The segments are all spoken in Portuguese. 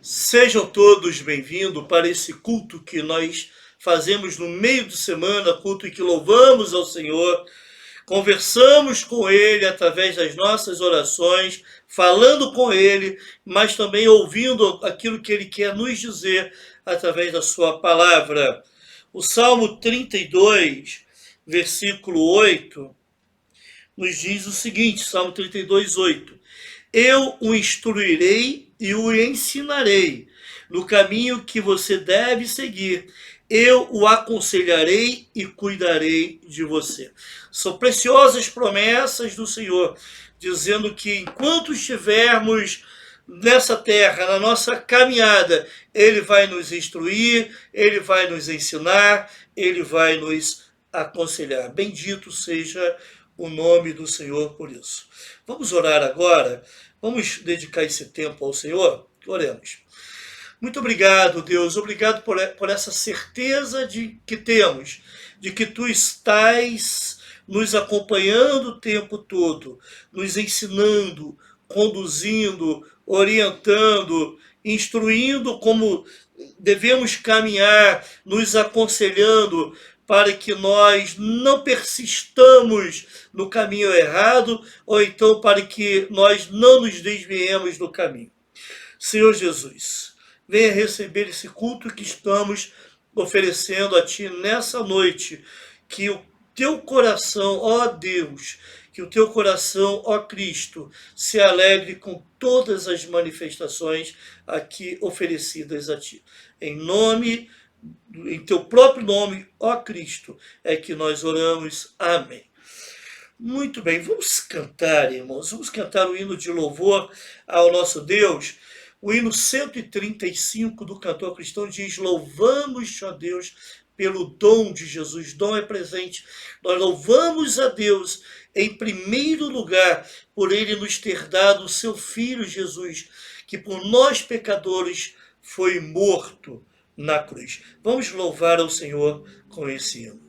Sejam todos bem-vindos para esse culto que nós fazemos no meio de semana, culto em que louvamos ao Senhor, conversamos com Ele através das nossas orações, falando com Ele, mas também ouvindo aquilo que Ele quer nos dizer através da sua palavra. O Salmo 32, versículo 8, nos diz o seguinte, Salmo 32, 8. Eu o instruirei e o ensinarei no caminho que você deve seguir. Eu o aconselharei e cuidarei de você. São preciosas promessas do Senhor, dizendo que enquanto estivermos nessa terra, na nossa caminhada, Ele vai nos instruir, Ele vai nos ensinar, Ele vai nos aconselhar. Bendito seja o nome do Senhor por isso. Vamos orar agora, vamos dedicar esse tempo ao Senhor? Oremos. Muito obrigado, Deus, obrigado por essa certeza que temos, de que Tu estás nos acompanhando o tempo todo, nos ensinando, conduzindo, orientando, instruindo como devemos caminhar, nos aconselhando, para que nós não persistamos no caminho errado, ou então para que nós não nos desviemos do caminho. Senhor Jesus, venha receber esse culto que estamos oferecendo a Ti nessa noite, que o Teu coração, ó Deus, que o Teu coração, ó Cristo, se alegre com todas as manifestações aqui oferecidas a Ti. Em Teu próprio nome, ó Cristo, é que nós oramos. Amém. Muito bem, vamos cantar, irmãos. Vamos cantar o hino de louvor ao nosso Deus. O hino 135 do cantor cristão diz: louvamos a Deus pelo dom de Jesus. Dom é presente. Nós louvamos a Deus em primeiro lugar por Ele nos ter dado o seu Filho Jesus, que por nós pecadores foi morto na cruz. Vamos louvar ao Senhor com esse hino.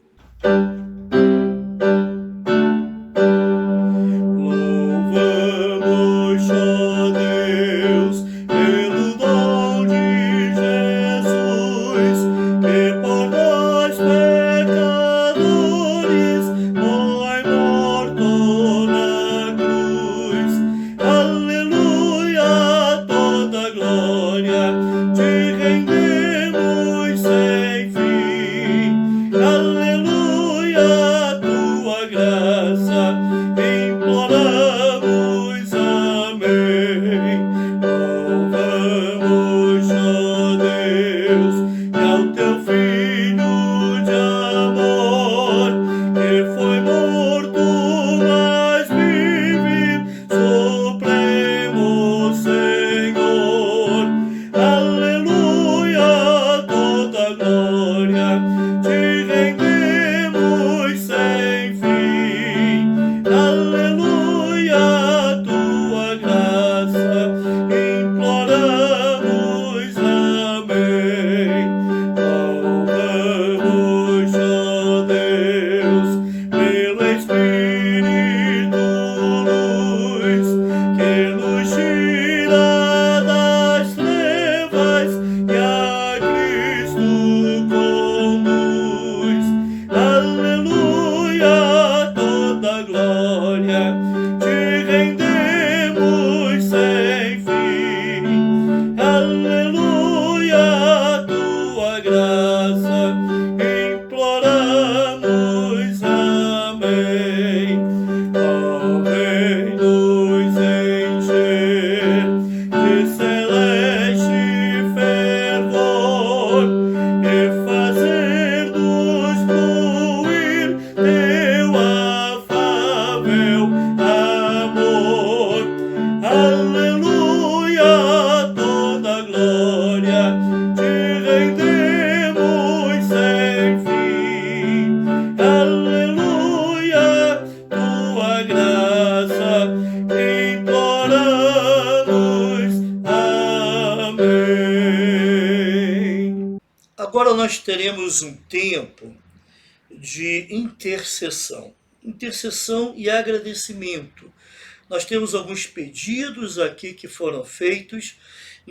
Agora nós teremos um tempo de intercessão e agradecimento. Nós temos alguns pedidos aqui que foram feitos,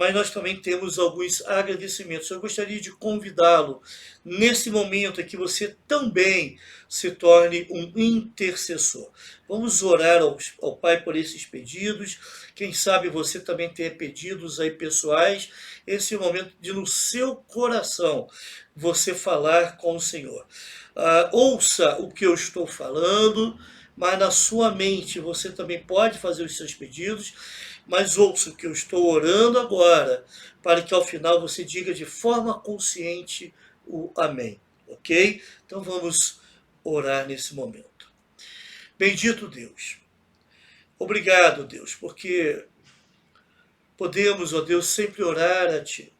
mas nós também temos alguns agradecimentos. Eu gostaria de convidá-lo, nesse momento, a que você também se torne um intercessor. Vamos orar ao Pai por esses pedidos. Quem sabe você também tenha pedidos aí pessoais. Esse é o momento de, no seu coração, você falar com o Senhor. Ouça o que eu estou falando, mas na sua mente você também pode fazer os seus pedidos, mas ouça o que eu estou orando agora, para que ao final você diga de forma consciente o amém, ok? Então vamos orar nesse momento. Bendito Deus, obrigado, Deus, porque podemos, ó Deus, sempre orar a Ti,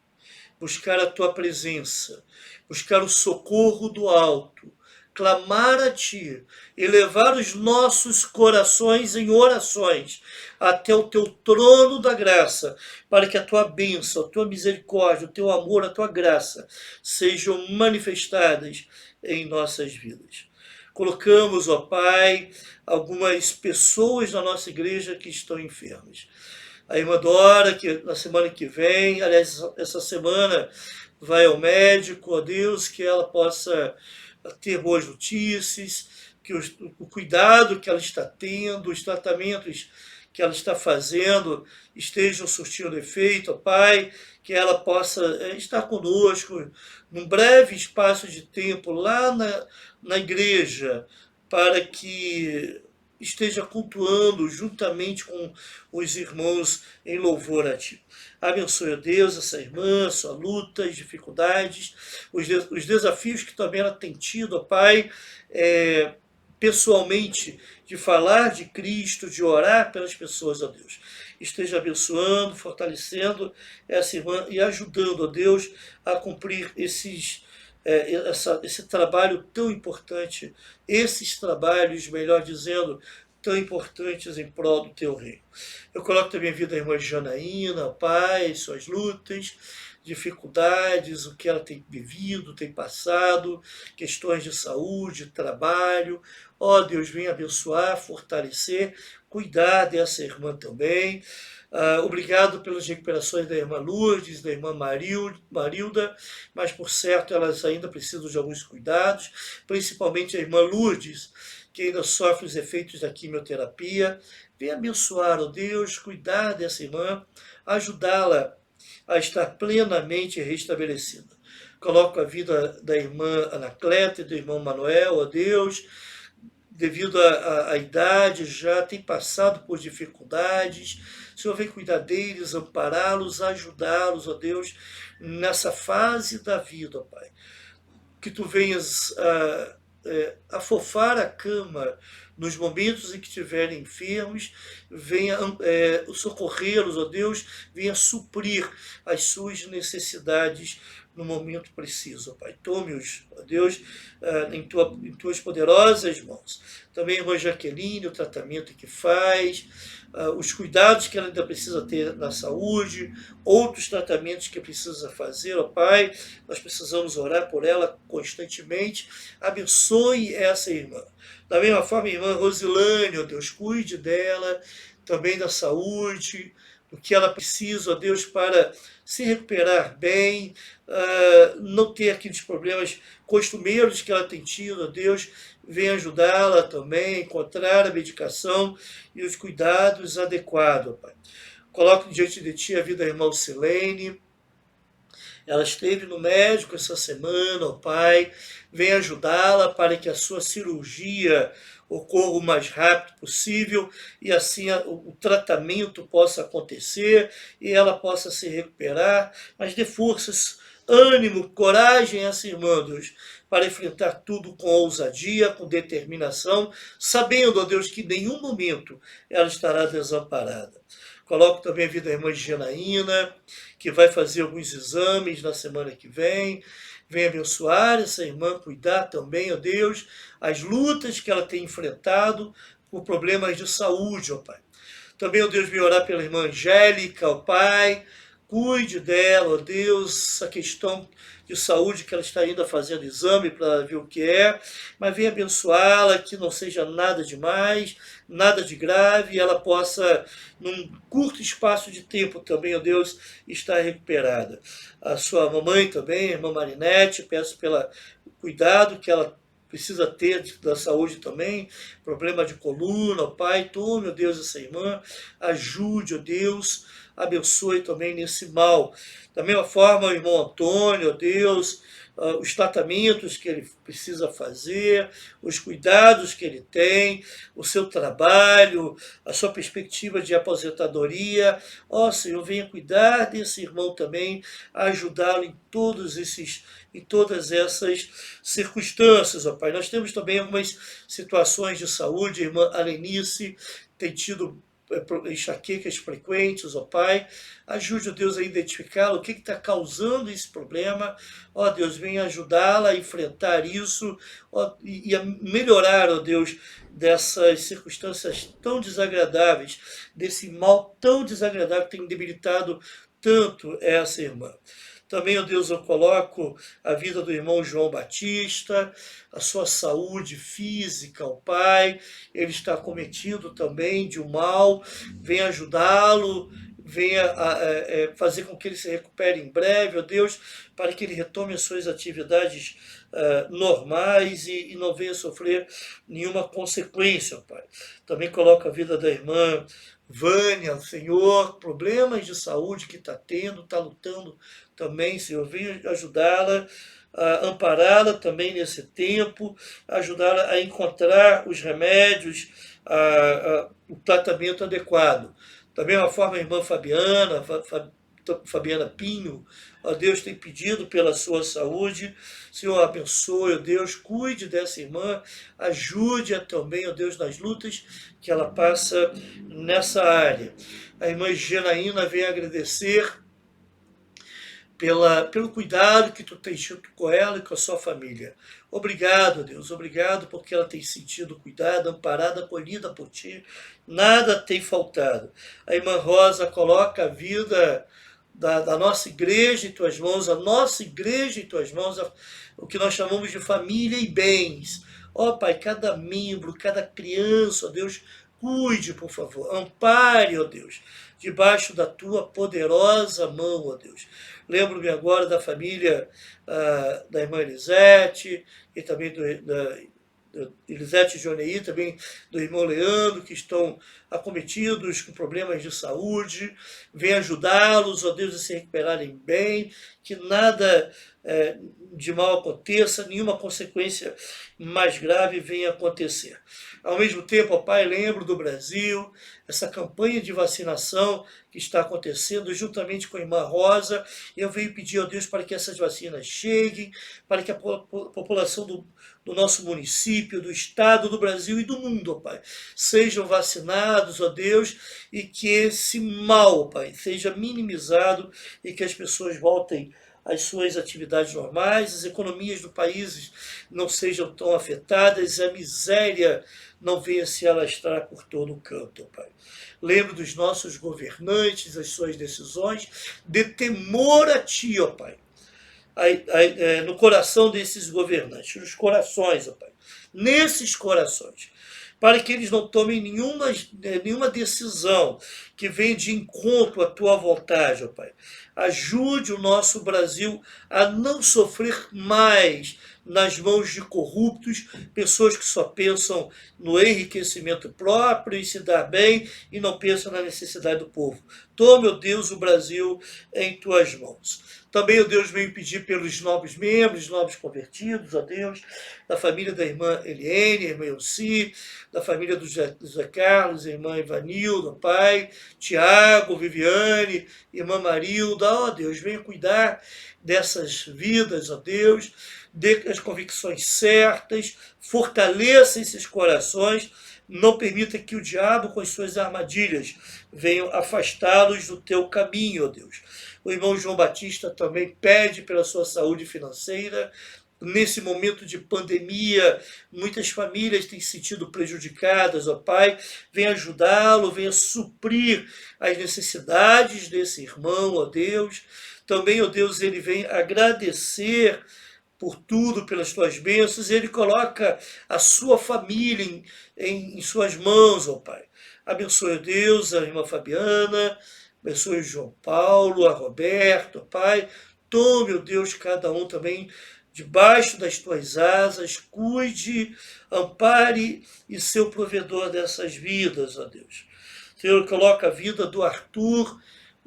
buscar a Tua presença, buscar o socorro do alto, clamar a Ti, elevar os nossos corações em orações até o Teu trono da graça, para que a Tua bênção, a Tua misericórdia, o Teu amor, a Tua graça sejam manifestadas em nossas vidas. Colocamos, ó Pai, algumas pessoas da nossa igreja que estão enfermas. A irmã Dora, que na semana que vem, aliás, essa semana, vai ao médico, ó Deus, que ela possa ter boas notícias, que o cuidado que ela está tendo, os tratamentos que ela está fazendo estejam surtindo efeito, ó Pai, que ela possa estar conosco num breve espaço de tempo lá na igreja, para que esteja cultuando juntamente com os irmãos em louvor a Ti. Abençoe, ó Deus, essa irmã, sua luta, as dificuldades, os desafios que também ela tem tido, ó Pai, pessoalmente, de falar de Cristo, de orar pelas pessoas, ó Deus. Esteja abençoando, fortalecendo essa irmã e ajudando, ó Deus, a cumprir esse trabalho tão importante, esses trabalhos, melhor dizendo, tão importantes em prol do Teu reino. Eu coloco também a vida da irmã Janaína, Pai, suas lutas, dificuldades, o que ela tem vivido, tem passado, questões de saúde, trabalho. Ó Deus, venha abençoar, fortalecer, cuidar dessa irmã também. Obrigado pelas recuperações da irmã Lourdes, da irmã Marilda, mas por certo elas ainda precisam de alguns cuidados, principalmente a irmã Lourdes, que ainda sofre os efeitos da quimioterapia. Venha abençoar, ó Deus, cuidar dessa irmã, ajudá-la a estar plenamente restabelecida. Coloco a vida da irmã Anacleta e do irmão Manuel, ó Deus, devido à idade, já tem passado por dificuldades. O Senhor vem cuidar deles, ampará-los, ajudá-los, ó Deus, nessa fase da vida, ó Pai. Que Tu venhas afofar a cama nos momentos em que estiverem enfermos, venha socorrê-los, ó Deus, venha suprir as suas necessidades no momento preciso, ó Pai. Tome-os, ó Deus, em Tuas poderosas mãos. Também a irmã Jaqueline, o tratamento que faz, os cuidados que ela ainda precisa ter na saúde, outros tratamentos que precisa fazer, ó Pai, nós precisamos orar por ela constantemente. Abençoe essa irmã. Da mesma forma, a irmã Rosilane, ó Deus, cuide dela, também da saúde, do que ela precisa, ó Deus, para se recuperar bem, não ter aqueles problemas costumeiros que ela tem tido, ó Deus, venha ajudá-la também a encontrar a medicação e os cuidados adequados, ó Pai. Coloco diante de Ti a vida da irmã Silene. Ela esteve no médico essa semana, ó Pai. Venha ajudá-la para que a sua cirurgia ocorra o mais rápido possível e assim o tratamento possa acontecer e ela possa se recuperar. Mas dê forças, ânimo, coragem a essa irmã, Deus, para enfrentar tudo com ousadia, com determinação, sabendo, ó Deus, que em nenhum momento ela estará desamparada. Coloco também a vida da irmã Janaína, que vai fazer alguns exames na semana que vem. Venha abençoar essa irmã, cuidar também, ó Deus, as lutas que ela tem enfrentado por problemas de saúde, ó Pai. Também, ó Deus, venha orar pela irmã Angélica, ó Pai, Cuide dela, ó Deus, a questão de saúde que ela está ainda fazendo exame para ver o que é, mas venha abençoá-la, que não seja nada demais, nada de grave, e ela possa, num curto espaço de tempo também, ó Deus, estar recuperada. A sua mamãe também, a irmã Marinete, peço pelo cuidado que ela precisa ter da saúde também, problema de coluna, ó Pai, tome, ó Deus, essa irmã, ajude, ó Deus, abençoe também nesse mal. Da mesma forma, o irmão Antônio, ó Deus, os tratamentos que ele precisa fazer, os cuidados que ele tem, o seu trabalho, a sua perspectiva de aposentadoria. Ó Senhor, venha cuidar desse irmão também, ajudá-lo em todas essas circunstâncias, ó Pai. Nós temos também algumas situações de saúde, a irmã Alenice tem tido enxaquecas frequentes, ó Pai, ajude, ó Deus, a identificá-lo, o que está causando esse problema, ó Deus, venha ajudá-la a enfrentar isso, ó, e a melhorar, ó Deus, dessas circunstâncias tão desagradáveis, desse mal tão desagradável que tem debilitado tanto essa irmã. Também, ó Deus, eu coloco a vida do irmão João Batista, a sua saúde física, ó Pai. Ele está cometido também de um mal. Venha ajudá-lo, venha fazer com que ele se recupere em breve, ó Deus, para que ele retome as suas atividades normais e não venha sofrer nenhuma consequência, ó Pai. Também coloco a vida da irmã Vânia, Senhor, problemas de saúde que está tendo, está lutando também, Senhor, venha ajudá-la, ampará-la também nesse tempo, ajudá-la a encontrar os remédios, o tratamento adequado. Da mesma forma, a irmã Fabiana Pinho, ó Deus, tem pedido pela sua saúde. Senhor, abençoe, ó Deus, cuide dessa irmã, ajude-a também, ó Deus, nas lutas que ela passa nessa área. A irmã Genaína vem agradecer pelo cuidado que tu tens tido com ela e com a sua família. Obrigado, Deus, obrigado porque ela tem sentido cuidado, amparada, acolhida por ti, nada tem faltado. A irmã Rosa coloca a vida da nossa igreja em tuas mãos, a nossa igreja em tuas mãos, o que nós chamamos de família e bens. Ó Pai, cada membro, cada criança, ó Deus, cuide, por favor, ampare, ó Deus, debaixo da tua poderosa mão, ó Deus. Lembro-me agora da família da irmã Elisete e também da Elisete e Joneí, também do irmão Leandro, que estão acometidos com problemas de saúde. Vem ajudá-los, ó Deus, a se recuperarem bem, que nada de mal aconteça, nenhuma consequência mais grave venha acontecer. Ao mesmo tempo, ó Pai, lembro do Brasil, essa campanha de vacinação que está acontecendo juntamente com a irmã Rosa. Eu venho pedir a Deus para que essas vacinas cheguem, para que a população do nosso município, do estado, do Brasil e do mundo, ó Pai, sejam vacinados, ó Deus, e que esse mal, ó Pai, seja minimizado e que as pessoas voltem às suas atividades normais, as economias do país não sejam tão afetadas, a miséria não venha se alastrar por todo o canto, ó Pai. Lembro dos nossos governantes, as suas decisões, de temor a Ti, ó Pai, no coração desses governantes, nos corações, ó Pai, nesses corações, para que eles não tomem nenhuma decisão que venha de encontro à Tua vontade, ó Pai. Ajude o nosso Brasil a não sofrer mais nas mãos de corruptos, pessoas que só pensam no enriquecimento próprio e se dar bem e não pensam na necessidade do povo. Tome, ó Deus, o Brasil em Tuas mãos. Também, ó Deus, venho pedir pelos novos membros, novos convertidos, ó Deus, da família da irmã Eliene, irmã Elci, da família do José Carlos, irmã Ivanilda, Pai, Tiago, Viviane, irmã Marilda, ó Deus, venha cuidar dessas vidas, ó Deus, dê as convicções certas, fortaleça esses corações, não permita que o diabo, com as suas armadilhas, venham afastá-los do teu caminho, ó Deus. O irmão João Batista também pede pela sua saúde financeira, nesse momento de pandemia, muitas famílias têm se sentido prejudicadas, ó Pai, venha ajudá-lo, venha suprir as necessidades desse irmão, ó Deus. Também, ó Deus, ele vem agradecer por tudo, pelas tuas bênçãos, ele coloca a sua família em suas mãos, ó Pai. Abençoe, ó Deus, a irmã Fabiana, abençoe o João Paulo, a Roberto, ó Pai. Tome, ó Deus, cada um também debaixo das tuas asas, cuide, ampare e ser o provedor dessas vidas, ó Deus. Senhor, coloca a vida do Arthur.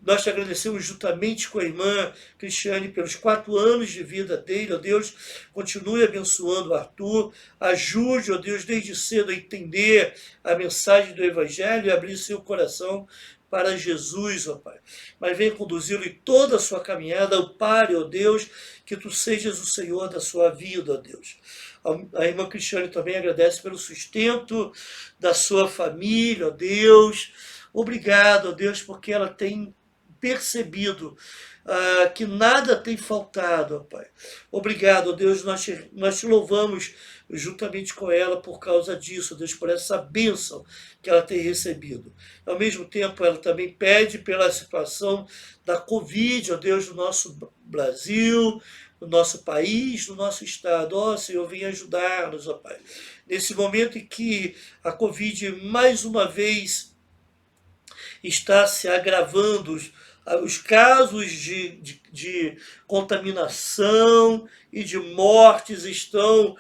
Nós te agradecemos juntamente com a irmã Cristiane pelos 4 anos de vida dele, ó Deus. Continue abençoando o Arthur. Ajude, ó Deus, desde cedo a entender a mensagem do Evangelho e abrir seu coração para Jesus, ó Pai. Mas venha conduzi-lo em toda a sua caminhada. Ampare, ó Deus, que tu sejas o Senhor da sua vida, ó Deus. A irmã Cristiane também agradece pelo sustento da sua família, ó Deus. Obrigado, ó Deus, porque ela tem percebido que nada tem faltado, ó Pai. Obrigado, ó Deus, nós te louvamos juntamente com ela por causa disso, ó Deus, por essa bênção que ela tem recebido. Ao mesmo tempo, ela também pede pela situação da Covid, ó Deus, no nosso Brasil, no nosso país, no nosso estado. Ó Senhor, venha ajudar-nos, ó Pai. Nesse momento em que a Covid, mais uma vez, está se agravando, os casos de contaminação e de mortes estão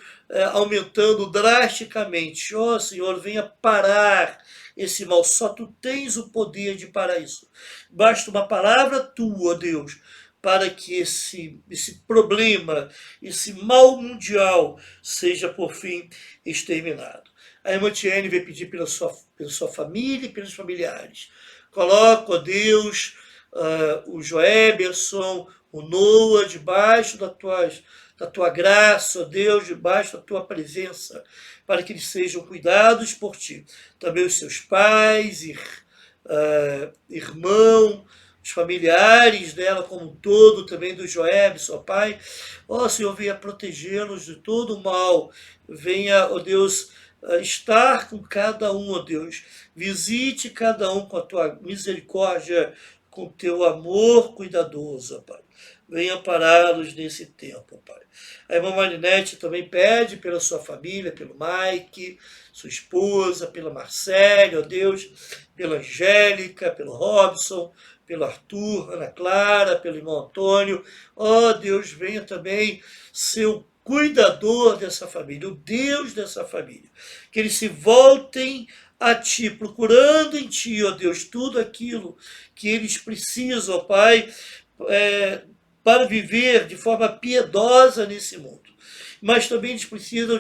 aumentando drasticamente. Ó Senhor, venha parar esse mal. Só tu tens o poder de parar isso. Basta uma palavra tua, Deus, para que esse problema, esse mal mundial seja por fim exterminado. A irmã Tiene veio pedir pela sua família e pelos familiares. Coloca, ó Deus, o Joeberson, o Noah, debaixo da tua graça, ó Deus, debaixo da tua presença, para que eles sejam cuidados por ti. Também os seus pais, irmão, os familiares dela como um todo, também do Joeberson, ó Pai. Ó Senhor, venha protegê-los de todo o mal. Venha, ó Deus, estar com cada um, ó Deus. Visite cada um com a tua misericórdia, com o teu amor cuidadoso, ó Pai. Venha ampará-los nesse tempo, ó Pai. A irmã Marinete também pede pela sua família, pelo Mike, sua esposa, pela Marcele, ó Deus, pela Angélica, pelo Robson, pelo Arthur, Ana Clara, pelo irmão Antônio. Ó Deus, venha também ser o cuidador dessa família, o Deus dessa família. Que eles se voltem a ti, procurando em ti, ó Deus, tudo aquilo que eles precisam, ó Pai, para viver de forma piedosa nesse mundo. Mas também eles precisam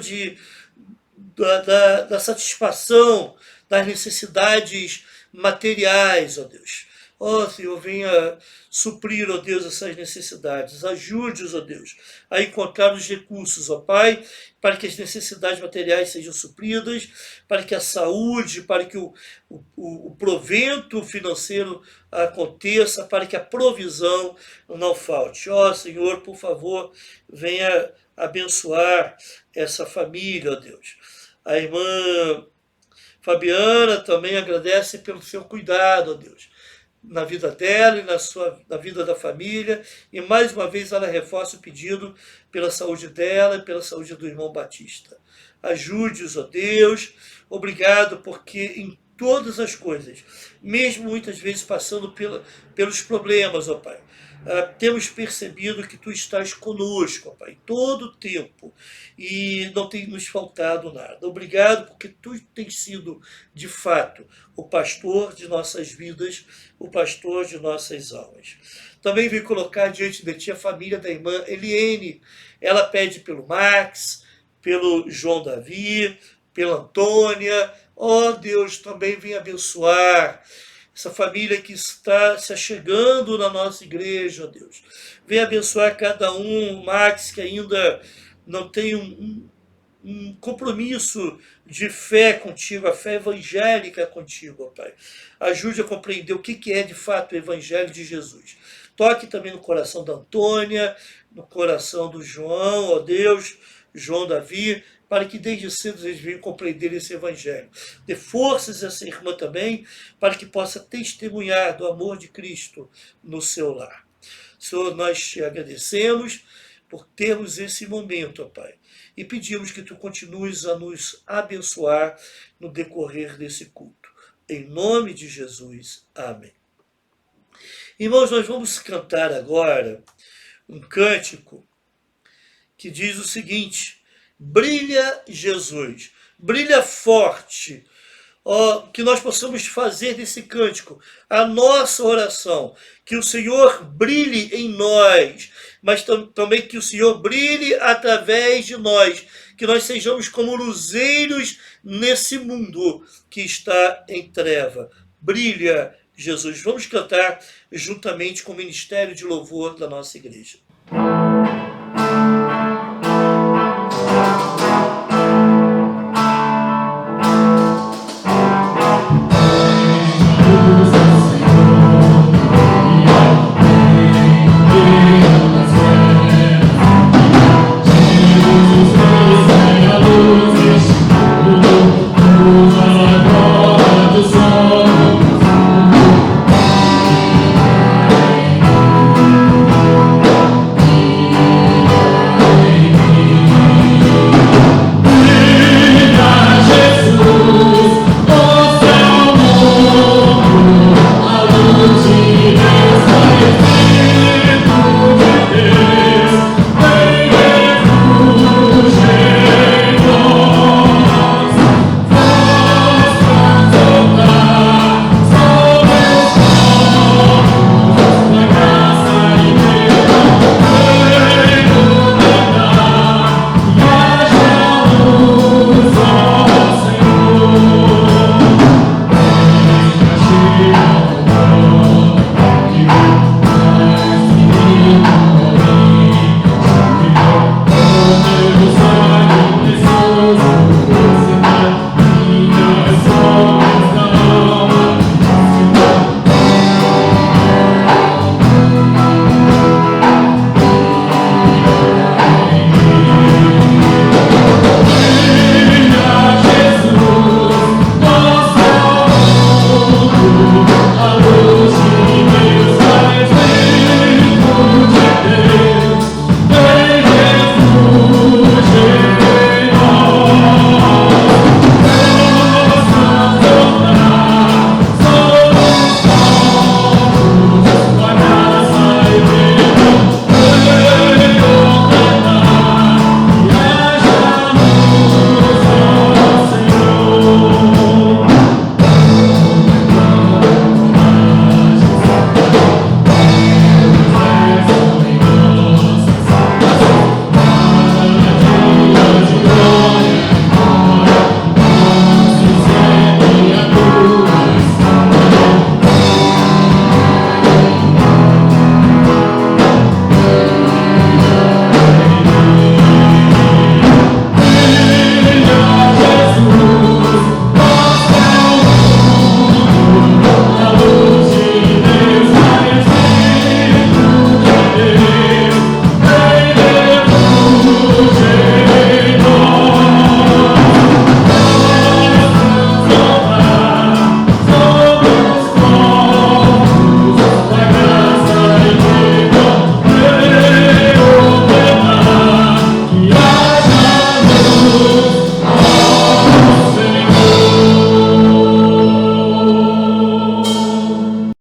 da satisfação das necessidades materiais, ó Deus. Ó Senhor, venha suprir, ó Deus, essas necessidades. Ajude-os, ó Deus, a encontrar os recursos, ó Pai, para que as necessidades materiais sejam supridas, para que a saúde, para que o provento financeiro aconteça, para que a provisão não falte. Ó Senhor, por favor, venha abençoar essa família, ó Deus. A irmã Fabiana também agradece pelo seu cuidado, ó Deus, na vida dela e na vida da família. E mais uma vez ela reforça o pedido pela saúde dela e pela saúde do irmão Batista. Ajude-os, ó Deus. Obrigado, porque em todas as coisas, mesmo muitas vezes passando pelos problemas, ó Pai, temos percebido que Tu estás conosco, ó Pai, em todo o tempo, e não tem nos faltado nada. Obrigado, porque Tu tens sido, de fato, o pastor de nossas vidas, o pastor de nossas almas. Também vim colocar diante de Ti a família da irmã Eliene. Ela pede pelo Max, pelo João Davi, pela Antônia. Ó Deus, também vem abençoar essa família que está se achegando na nossa igreja, ó Deus. Vem abençoar cada um, o Max, que ainda não tem um compromisso de fé contigo, a fé evangélica contigo, ó Pai. Ajude a compreender o que é de fato o evangelho de Jesus. Toque também no coração da Antônia, no coração do João, ó Deus, João Davi, para que desde cedo eles venham compreender esse evangelho. Dê forças a essa irmã também, para que possa testemunhar do amor de Cristo no seu lar. Senhor, nós te agradecemos por termos esse momento, ó Pai, e pedimos que tu continues a nos abençoar no decorrer desse culto. Em nome de Jesus. Amém. Irmãos, nós vamos cantar agora um cântico que diz o seguinte: brilha Jesus, brilha forte. Que nós possamos fazer desse cântico a nossa oração, que o Senhor brilhe em nós, mas também que o Senhor brilhe através de nós, que nós sejamos como luzeiros nesse mundo que está em treva. Brilha Jesus. Vamos cantar juntamente com o Ministério de Louvor da nossa igreja.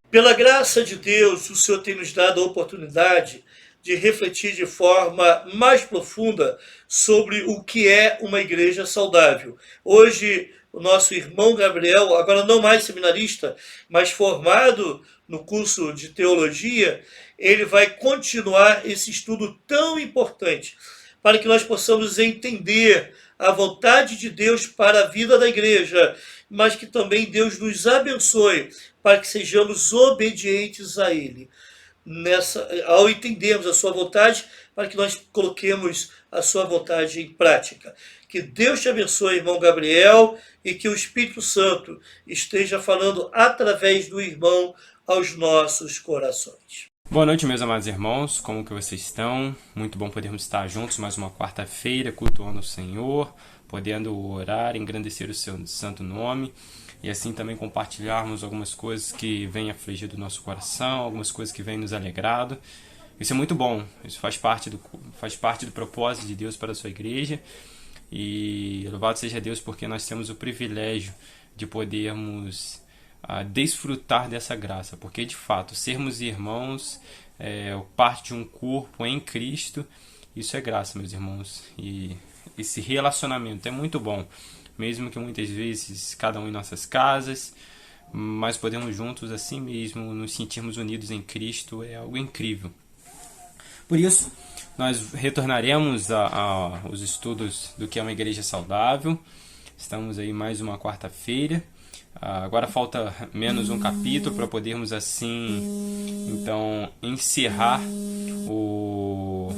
Pela graça de Deus, o Senhor tem nos dado a oportunidade de refletir de forma mais profunda sobre o que é uma igreja saudável. Hoje, o nosso irmão Gabriel, agora não mais seminarista, mas formado no curso de teologia, ele vai continuar esse estudo tão importante para que nós possamos entender a vontade de Deus para a vida da igreja, mas que também Deus nos abençoe para que sejamos obedientes a Ele. Ao entendermos a sua vontade, para que nós coloquemos a sua vontade em prática. Que Deus te abençoe, irmão Gabriel, e que o Espírito Santo esteja falando através do irmão aos nossos corações. Boa noite, meus amados irmãos, como que vocês estão? Muito bom podermos estar juntos mais uma quarta-feira, cultuando o Senhor, podendo orar, engrandecer o seu santo nome e assim também compartilharmos algumas coisas que vêm afligir do nosso coração, algumas coisas que vêm nos alegrado. Isso é muito bom, isso faz parte do propósito de Deus para a sua igreja e louvado seja Deus porque nós temos o privilégio de podermos a desfrutar dessa graça, porque de fato sermos irmãos, parte de um corpo em Cristo, isso é graça, meus irmãos, e esse relacionamento é muito bom, mesmo que muitas vezes cada um em nossas casas, mas podemos juntos assim mesmo nos sentirmos unidos em Cristo, é algo incrível. Por isso, nós retornaremos aos estudos do que é uma igreja saudável. Estamos aí mais uma quarta-feira. Agora falta menos um capítulo para podermos assim, então, encerrar o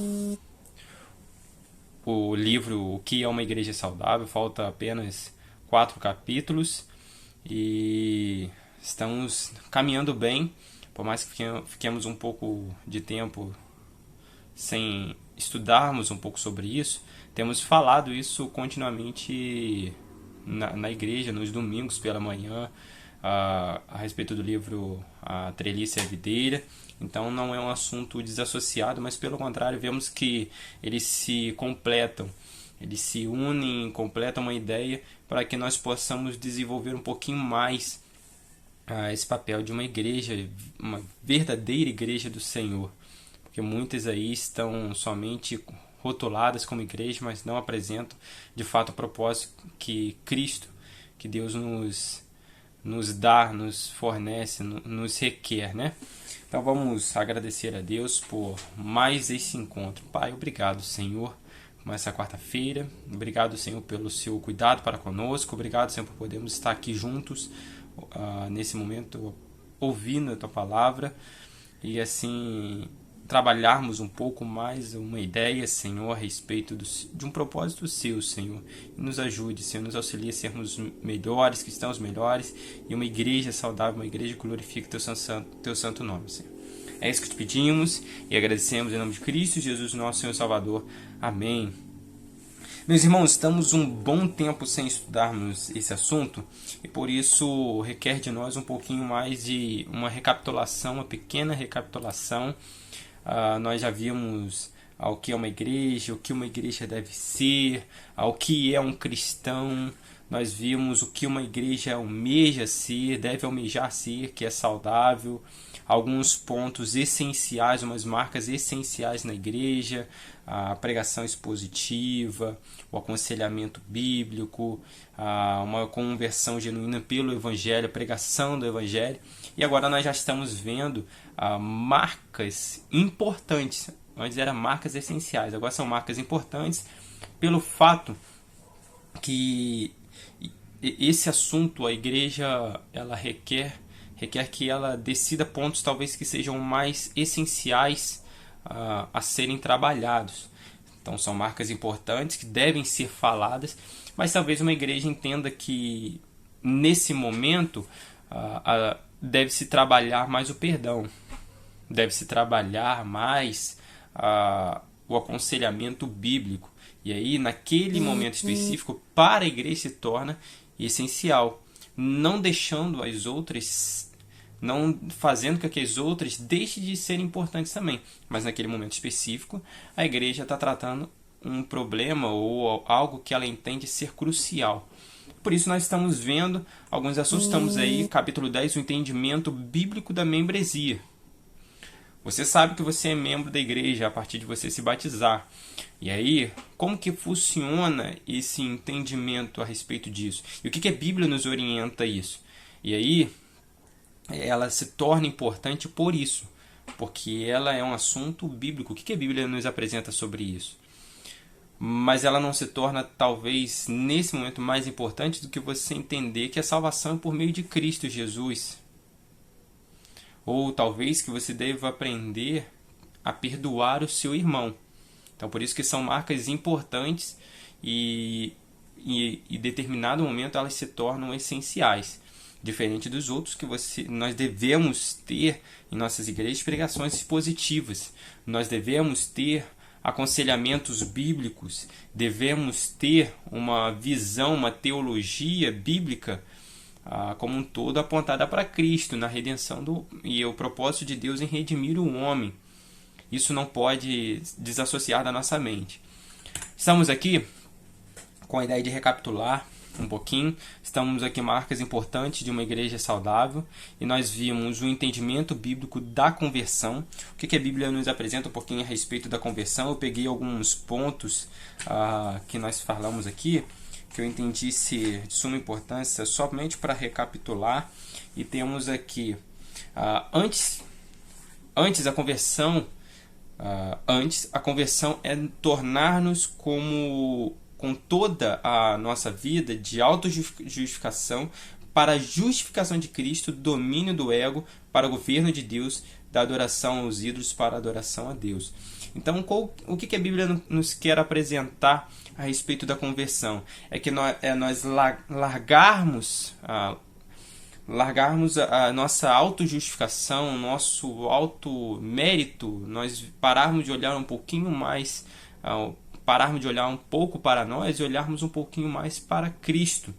livro O que é uma igreja saudável. Falta apenas 4 capítulos e estamos caminhando bem, por mais que fiquemos um pouco de tempo sem estudarmos um pouco sobre isso. Temos falado isso continuamente na igreja, nos domingos pela manhã, a respeito do livro A Treliça e a Videira. Então não é um assunto desassociado, mas pelo contrário, vemos que eles se completam, eles se unem, completam uma ideia para que nós possamos desenvolver um pouquinho mais esse papel de uma igreja, uma verdadeira igreja do Senhor. Porque muitas aí estão somente rotuladas como igreja, mas não apresentam de fato o propósito que Cristo, que Deus nos dá, nos fornece, nos requer, né? Então vamos agradecer a Deus por mais esse encontro. Pai, obrigado, Senhor, por essa quarta-feira. Obrigado, Senhor, pelo seu cuidado para conosco. Obrigado, Senhor, por podermos estar aqui juntos nesse momento, ouvindo a Tua Palavra e assim trabalharmos um pouco mais uma ideia, Senhor, a respeito de um propósito seu, Senhor. E nos ajude, Senhor, nos auxilie a sermos melhores, cristãos melhores, e uma igreja saudável, uma igreja que glorifique teu santo nome, Senhor. É isso que te pedimos e agradecemos em nome de Cristo Jesus, nosso Senhor e Salvador. Amém. Meus irmãos, estamos um bom tempo sem estudarmos esse assunto e por isso requer de nós um pouquinho mais de uma recapitulação, uma pequena recapitulação. Nós já vimos o que é uma igreja, o que uma igreja deve ser, o que é um cristão. Nós vimos o que uma igreja almeja ser, deve almejar ser, que é saudável. Alguns pontos essenciais, umas marcas essenciais na igreja, a pregação expositiva, o aconselhamento bíblico, uma conversão genuína pelo Evangelho, a pregação do Evangelho. E agora nós já estamos vendo marcas importantes. Antes eram marcas essenciais, agora são marcas importantes pelo fato que esse assunto, a igreja, ela requer que ela decida pontos talvez que sejam mais essenciais a serem trabalhados. Então são marcas importantes que devem ser faladas, mas talvez uma igreja entenda que nesse momento deve-se trabalhar mais o perdão, deve-se trabalhar mais o aconselhamento bíblico. E aí, naquele momento específico, para a igreja se torna essencial, não deixando as outras, não fazendo com que as outras deixem de ser importantes também. Mas naquele momento específico, a igreja está tratando um problema ou algo que ela entende ser crucial. Por isso nós estamos vendo alguns assuntos. Estamos aí, capítulo 10, o entendimento bíblico da membresia. Você sabe que você é membro da igreja a partir de você se batizar. E aí, como que funciona esse entendimento a respeito disso? E o que a Bíblia nos orienta a isso? E aí, ela se torna importante por isso. Porque ela é um assunto bíblico. O que a Bíblia nos apresenta sobre isso? Mas ela não se torna, talvez, nesse momento mais importante do que você entender que a salvação é por meio de Cristo Jesus. Ou talvez que você deva aprender a perdoar o seu irmão. Então, por isso que são marcas importantes e em determinado momento elas se tornam essenciais. diferente dos outros, que nós devemos ter em nossas igrejas pregações positivas. Nós devemos ter aconselhamentos bíblicos, devemos ter uma visão, uma teologia bíblica como um todo apontada para Cristo, na redenção e o propósito de Deus em redimir o homem. Isso não pode desassociar da nossa mente. Estamos aqui com a ideia de recapitular um pouquinho. Estamos aqui marcas importantes de uma igreja saudável e nós vimos o entendimento bíblico da conversão. O que a Bíblia nos apresenta um pouquinho a respeito da conversão. Eu peguei alguns pontos que nós falamos aqui, que eu entendi ser de suma importância, somente para recapitular. E temos aqui, antes a conversão é tornar-nos com toda a nossa vida de autojustificação para a justificação de Cristo, domínio do ego para o governo de Deus, da adoração aos ídolos para a adoração a Deus. Então, o que a Bíblia nos quer apresentar a respeito da conversão? É que nós largarmos a nossa autojustificação, o nosso auto-mérito, nós pararmos de olhar um pouquinho mais, pararmos de olhar um pouco para nós e olharmos um pouquinho mais para Cristo.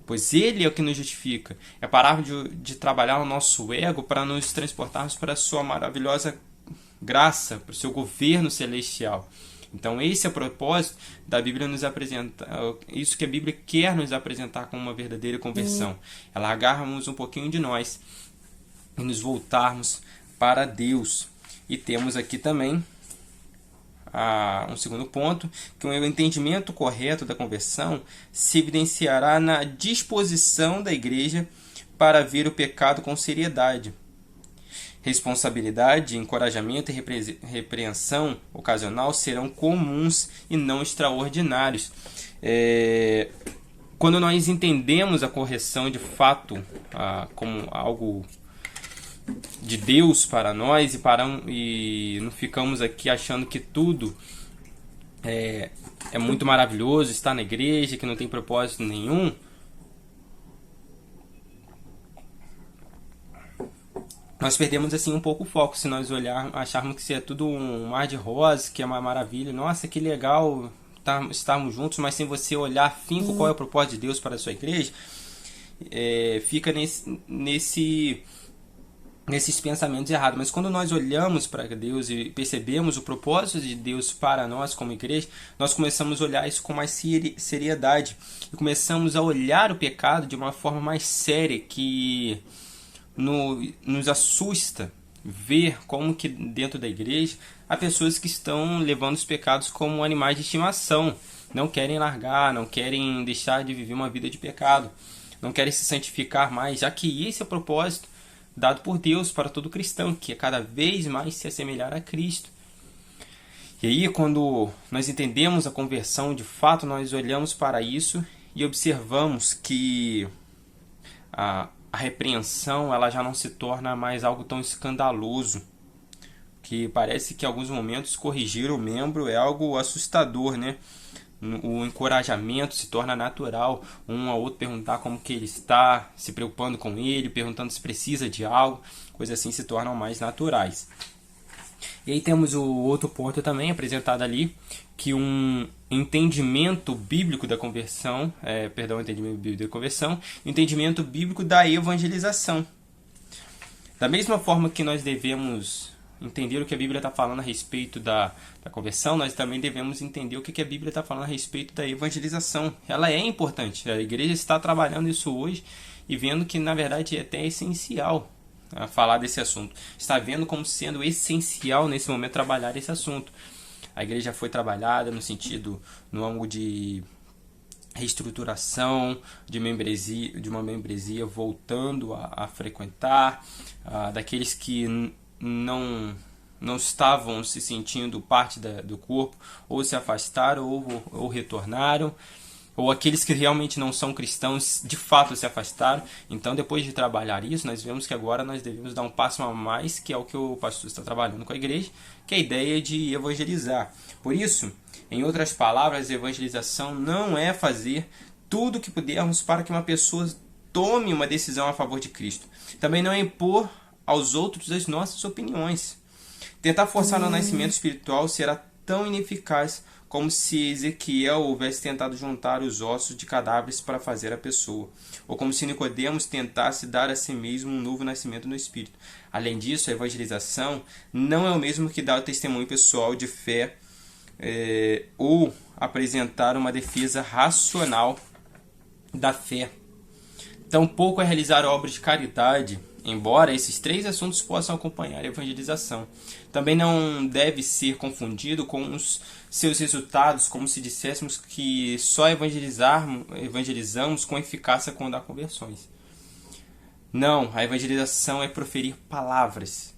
Pois Ele é o que nos justifica. É pararmos de trabalhar o nosso ego para nos transportarmos para a sua maravilhosa graça, para o seu governo celestial. Então esse é o propósito da Bíblia nos apresentar, isso que a Bíblia quer nos apresentar como uma verdadeira conversão. É largarmos um pouquinho de nós e nos voltarmos para Deus. E temos aqui também um segundo ponto, que o entendimento correto da conversão se evidenciará na disposição da igreja para ver o pecado com seriedade. Responsabilidade, encorajamento e repreensão ocasional serão comuns e não extraordinários. Quando nós entendemos a correção de fato como algo de Deus para nós e não ficamos aqui achando que tudo é muito maravilhoso, está na igreja, que não tem propósito nenhum, nós perdemos assim um pouco o foco se nós acharmos que isso é tudo um mar de rosas, que é uma maravilha. Nossa, que legal estarmos juntos, mas sem você olhar afinco qual é o propósito de Deus para a sua igreja, fica nesses pensamentos errados. Mas quando nós olhamos para Deus e percebemos o propósito de Deus para nós como igreja, nós começamos a olhar isso com mais seriedade e começamos a olhar o pecado de uma forma mais séria, que nos assusta ver como que dentro da igreja há pessoas que estão levando os pecados como animais de estimação, não querem largar, não querem deixar de viver uma vida de pecado, não querem se santificar mais, já que esse é o propósito dado por Deus para todo cristão, que é cada vez mais se assemelhar a Cristo. E aí, quando nós entendemos a conversão, de fato nós olhamos para isso e observamos que a repreensão ela já não se torna mais algo tão escandaloso, que parece que em alguns momentos corrigir o membro é algo assustador, né? O encorajamento se torna natural, um ao outro perguntar como que ele está, se preocupando com ele, perguntando se precisa de algo, coisas assim se tornam mais naturais. E aí temos o outro ponto também apresentado ali, que um entendimento bíblico da conversão, entendimento bíblico da conversão, entendimento bíblico da evangelização. Da mesma forma que nós devemos entender o que a Bíblia está falando a respeito da conversão, nós também devemos entender o que a Bíblia está falando a respeito da evangelização. Ela é importante, a igreja está trabalhando isso hoje e vendo que na verdade é até essencial a falar desse assunto. Está vendo como sendo essencial nesse momento trabalhar esse assunto. A igreja foi trabalhada no âmbito de reestruturação, de uma membresia voltando a frequentar, daqueles que não estavam se sentindo parte do corpo, ou se afastaram ou retornaram, ou aqueles que realmente não são cristãos de fato se afastaram. Então, depois de trabalhar isso, nós vemos que agora nós devemos dar um passo a mais, que é o que o pastor está trabalhando com a igreja, que é a ideia de evangelizar. Por isso, em outras palavras, evangelização não é fazer tudo o que pudermos para que uma pessoa tome uma decisão a favor de Cristo. Também não é impor aos outros as nossas opiniões. Tentar forçar o nascimento espiritual será tão ineficaz como se Ezequiel houvesse tentado juntar os ossos de cadáveres para fazer a pessoa, ou como se Nicodemos tentasse dar a si mesmo um novo nascimento no Espírito. Além disso, a evangelização não é o mesmo que dar o testemunho pessoal de fé ou apresentar uma defesa racional da fé. Tampouco é realizar obras de caridade, embora esses três assuntos possam acompanhar a evangelização. Também não deve ser confundido com os seus resultados, como se disséssemos que só evangelizamos com eficácia quando há conversões. Não, a evangelização é proferir palavras,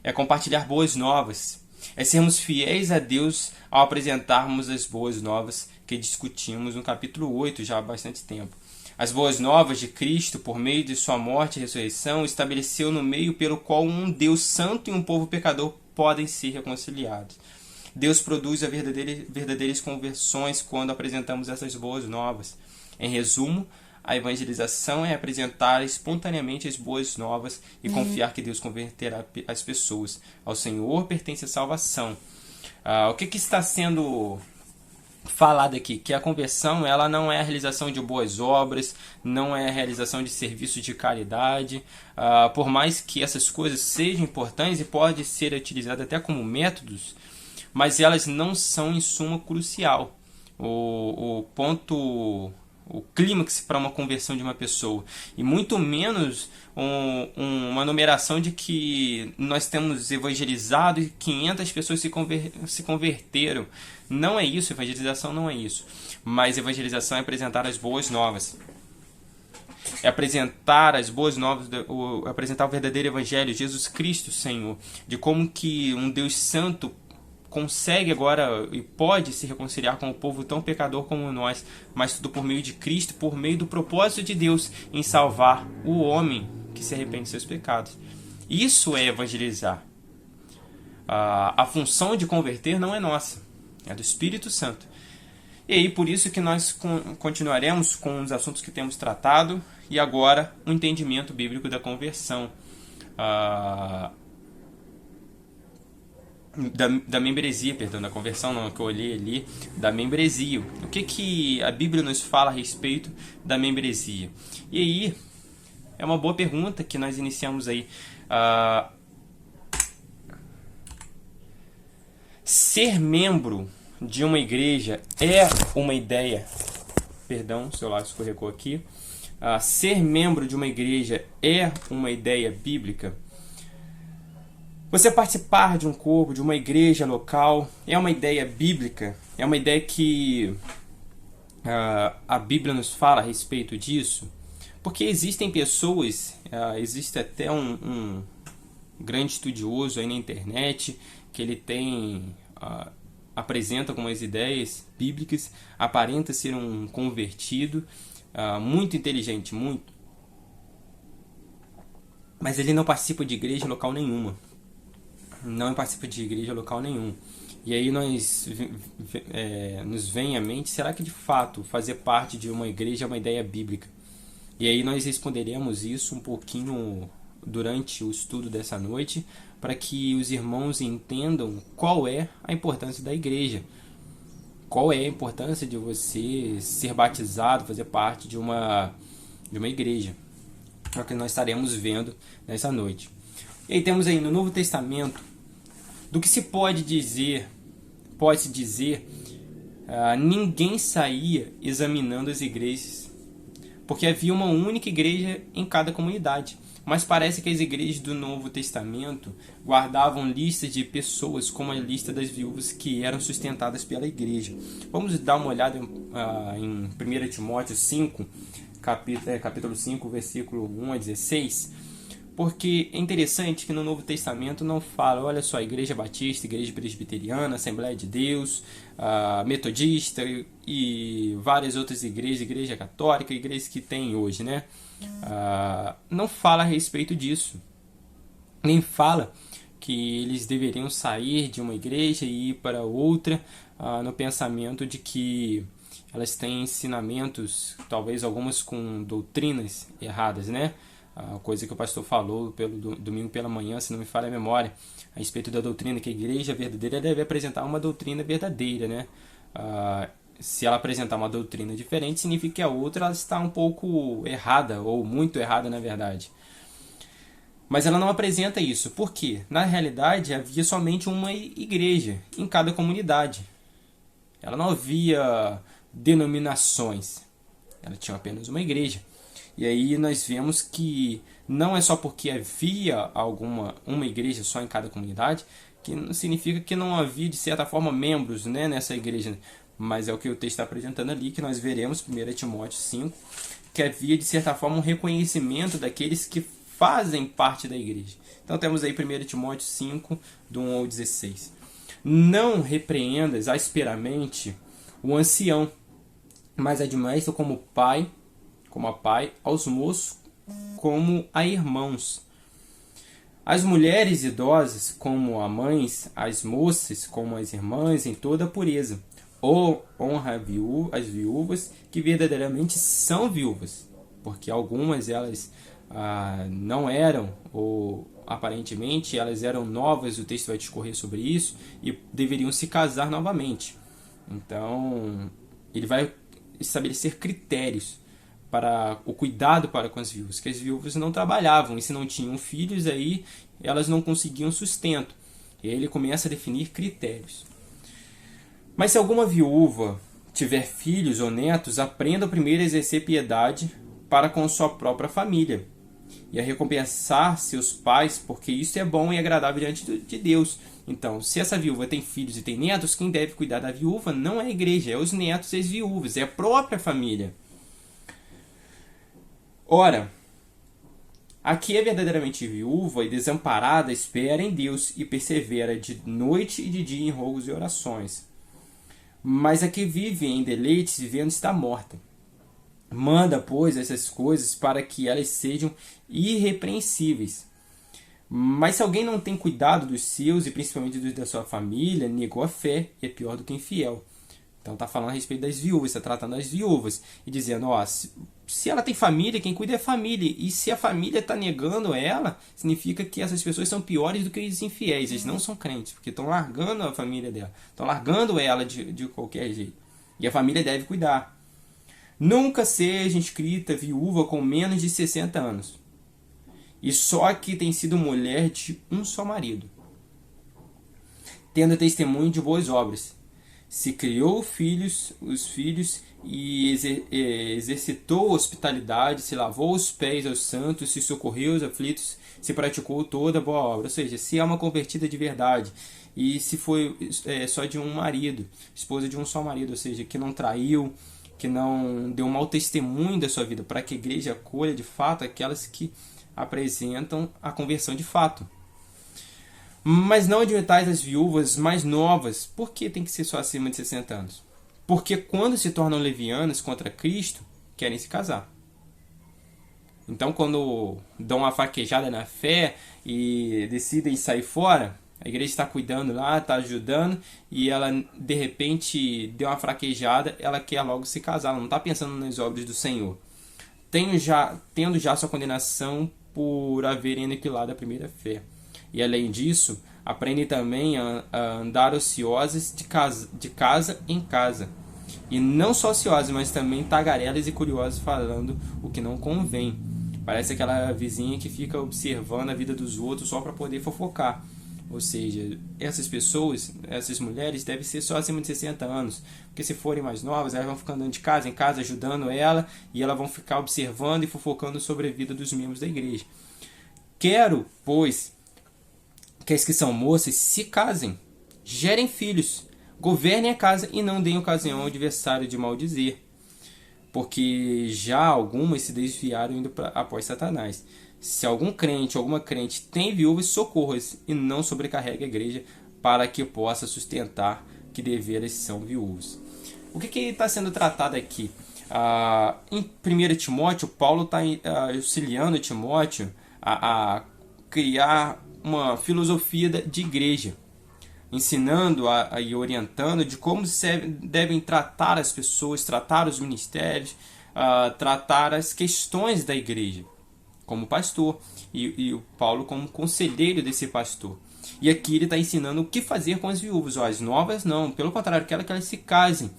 é compartilhar boas novas, é sermos fiéis a Deus ao apresentarmos as boas novas que discutimos no capítulo 8 já há bastante tempo. As boas novas de Cristo, por meio de sua morte e ressurreição, estabeleceu no meio pelo qual um Deus santo e um povo pecador podem ser reconciliados. Deus produz verdadeiras conversões quando apresentamos essas boas novas. Em resumo, a evangelização é apresentar espontaneamente as boas novas e confiar que Deus converterá as pessoas. Ao Senhor pertence a salvação. O que está sendo falado aqui? Que a conversão ela não é a realização de boas obras, não é a realização de serviços de caridade. Por mais que essas coisas sejam importantes e podem ser utilizadas até como métodos, mas elas não são em suma crucial. O clímax para uma conversão de uma pessoa, e muito menos uma numeração de que nós temos evangelizado e 500 pessoas se converteram. Não é isso, evangelização não é isso. Mas evangelização é apresentar as boas novas. É apresentar as boas novas, apresentar o verdadeiro evangelho, Jesus Cristo, Senhor, de como que um Deus santo consegue agora e pode se reconciliar com o povo tão pecador como nós, mas tudo por meio de Cristo, por meio do propósito de Deus em salvar o homem que se arrepende de seus pecados. Isso é evangelizar. A função de converter não é nossa, é do Espírito Santo. E aí por isso que nós continuaremos com os assuntos que temos tratado, e agora o entendimento bíblico da conversão. Da membresia, perdão, da conversão não, que eu olhei ali, da membresia. O que a Bíblia nos fala a respeito da membresia? E aí, é uma boa pergunta que nós iniciamos aí. Ser membro de uma igreja é uma ideia... Perdão, o celular escorregou aqui. Ser membro de uma igreja é uma ideia bíblica? Você participar de um corpo, de uma igreja local, é uma ideia bíblica? É uma ideia que a Bíblia nos fala a respeito disso? Porque existem pessoas, existe até um grande estudioso aí na internet, que ele apresenta algumas ideias bíblicas, aparenta ser um convertido, muito inteligente, muito, mas ele não participa de igreja local nenhuma. Não participa de igreja local nenhum. E aí nos vem à mente, será que de fato fazer parte de uma igreja é uma ideia bíblica? E aí nós responderemos isso um pouquinho durante o estudo dessa noite, para que os irmãos entendam qual é a importância da igreja. Qual é a importância de você ser batizado, fazer parte de uma igreja. É o que nós estaremos vendo nessa noite. E aí temos aí no Novo Testamento, do que se pode dizer, pode-se dizer, ninguém saía examinando as igrejas, porque havia uma única igreja em cada comunidade. Mas parece que as igrejas do Novo Testamento guardavam listas de pessoas, como a lista das viúvas que eram sustentadas pela igreja. Vamos dar uma olhada em 1 Timóteo 5, capítulo 5, versículo 1 a 16. Porque é interessante que no Novo Testamento não fala, olha só, Igreja Batista, Igreja Presbiteriana, Assembleia de Deus, Metodista e várias outras igrejas, Igreja Católica, igrejas que tem hoje, né? Não fala a respeito disso. Nem fala que eles deveriam sair de uma igreja e ir para outra, no pensamento de que elas têm ensinamentos, talvez algumas com doutrinas erradas, né? A coisa que o pastor falou pelo domingo pela manhã, se não me falha a memória, a respeito da doutrina, que a igreja verdadeira deve apresentar uma doutrina verdadeira, né? Se ela apresentar uma doutrina diferente, significa que a outra ela está um pouco errada, ou muito errada, na verdade. Mas ela não apresenta isso. Por quê? Na realidade, havia somente uma igreja em cada comunidade. Ela não havia denominações. Ela tinha apenas uma igreja. E aí nós vemos que não é só porque havia uma igreja só em cada comunidade, que não significa que não havia, de certa forma, membros, né, nessa igreja. Mas é o que o texto está apresentando ali, que nós veremos, 1 Timóteo 5, que havia, de certa forma, um reconhecimento daqueles que fazem parte da igreja. Então temos aí 1 Timóteo 5, do 1 ao 16. Não repreendas asperamente o ancião, mas admoesta como a pai, aos moços como a irmãos. As mulheres idosas como a mães, as moças como as irmãs, em toda a pureza. Ou honra as viúvas que verdadeiramente são viúvas, porque algumas elas não eram, ou aparentemente elas eram novas, o texto vai discorrer sobre isso, e deveriam se casar novamente. Então, ele vai estabelecer critérios para o cuidado para com as viúvas, que as viúvas não trabalhavam, e se não tinham filhos, aí elas não conseguiam sustento. E aí ele começa a definir critérios. Mas se alguma viúva tiver filhos ou netos, aprenda primeiro a exercer piedade para com sua própria família, e a recompensar seus pais, porque isso é bom e agradável diante de Deus. Então, se essa viúva tem filhos e tem netos, quem deve cuidar da viúva não é a igreja, é os netos e as viúvas, é a própria família. Ora, a que é verdadeiramente viúva e desamparada espera em Deus e persevera de noite e de dia em rogos e orações. Mas a que vive em deleites vivendo está morta. Manda, pois, essas coisas para que elas sejam irrepreensíveis. Mas se alguém não tem cuidado dos seus, e principalmente dos da sua família, negou a fé e é pior do que infiel. Então está falando a respeito das viúvas, está tratando as viúvas. E dizendo, se ela tem família, quem cuida é a família. E se a família está negando ela, significa que essas pessoas são piores do que os infiéis. Eles não são crentes, porque estão largando a família dela. Estão largando ela de qualquer jeito. E a família deve cuidar. Nunca seja inscrita viúva com menos de 60 anos. E só que tem sido mulher de um só marido. Tendo testemunho de boas obras. Se criou os filhos e exercitou hospitalidade, se lavou os pés aos santos, se socorreu os aflitos, se praticou toda boa obra. Ou seja, se é uma convertida de verdade e se foi só de um marido, esposa de um só marido, ou seja, que não traiu, que não deu um mau testemunho da sua vida, para que a igreja acolha de fato aquelas que apresentam a conversão de fato. Mas não admitais as viúvas mais novas. Por que tem que ser só acima de 60 anos? Porque quando se tornam levianas contra Cristo, querem se casar. Então, quando dão uma fraquejada na fé e decidem sair fora, a igreja está cuidando lá, está ajudando, e ela, de repente, deu uma fraquejada, ela quer logo se casar, ela não está pensando nas obras do Senhor. Tendo já sua condenação por haverem aniquilado a primeira fé. E além disso, aprendem também a andar ociosas de casa em casa. E não só ociosas, mas também tagarelas e curiosas, falando o que não convém. Parece aquela vizinha que fica observando a vida dos outros só para poder fofocar. Ou seja, essas pessoas, essas mulheres, devem ser só acima de 60 anos. Porque se forem mais novas, elas vão ficar andando de casa em casa, ajudando ela, e elas vão ficar observando e fofocando sobre a vida dos membros da igreja. Quero, pois, que as que são moças se casem, gerem filhos, governem a casa e não deem ocasião ao adversário de maldizer, porque já algumas se desviaram indo após Satanás. Se algum crente ou alguma crente tem viúvas, socorra-as e não sobrecarregue a igreja, para que possa sustentar que deveras são viúvas. O que está sendo tratado aqui? Em 1 Timóteo, Paulo está auxiliando Timóteo a criar uma filosofia de igreja. ensinando e orientando de como devem tratar as pessoas, tratar os ministérios, tratar as questões da igreja, como pastor, e o Paulo como conselheiro desse pastor. E aqui ele está ensinando o que fazer com as viúvas. As novas não, pelo contrário, quero que elas se casem,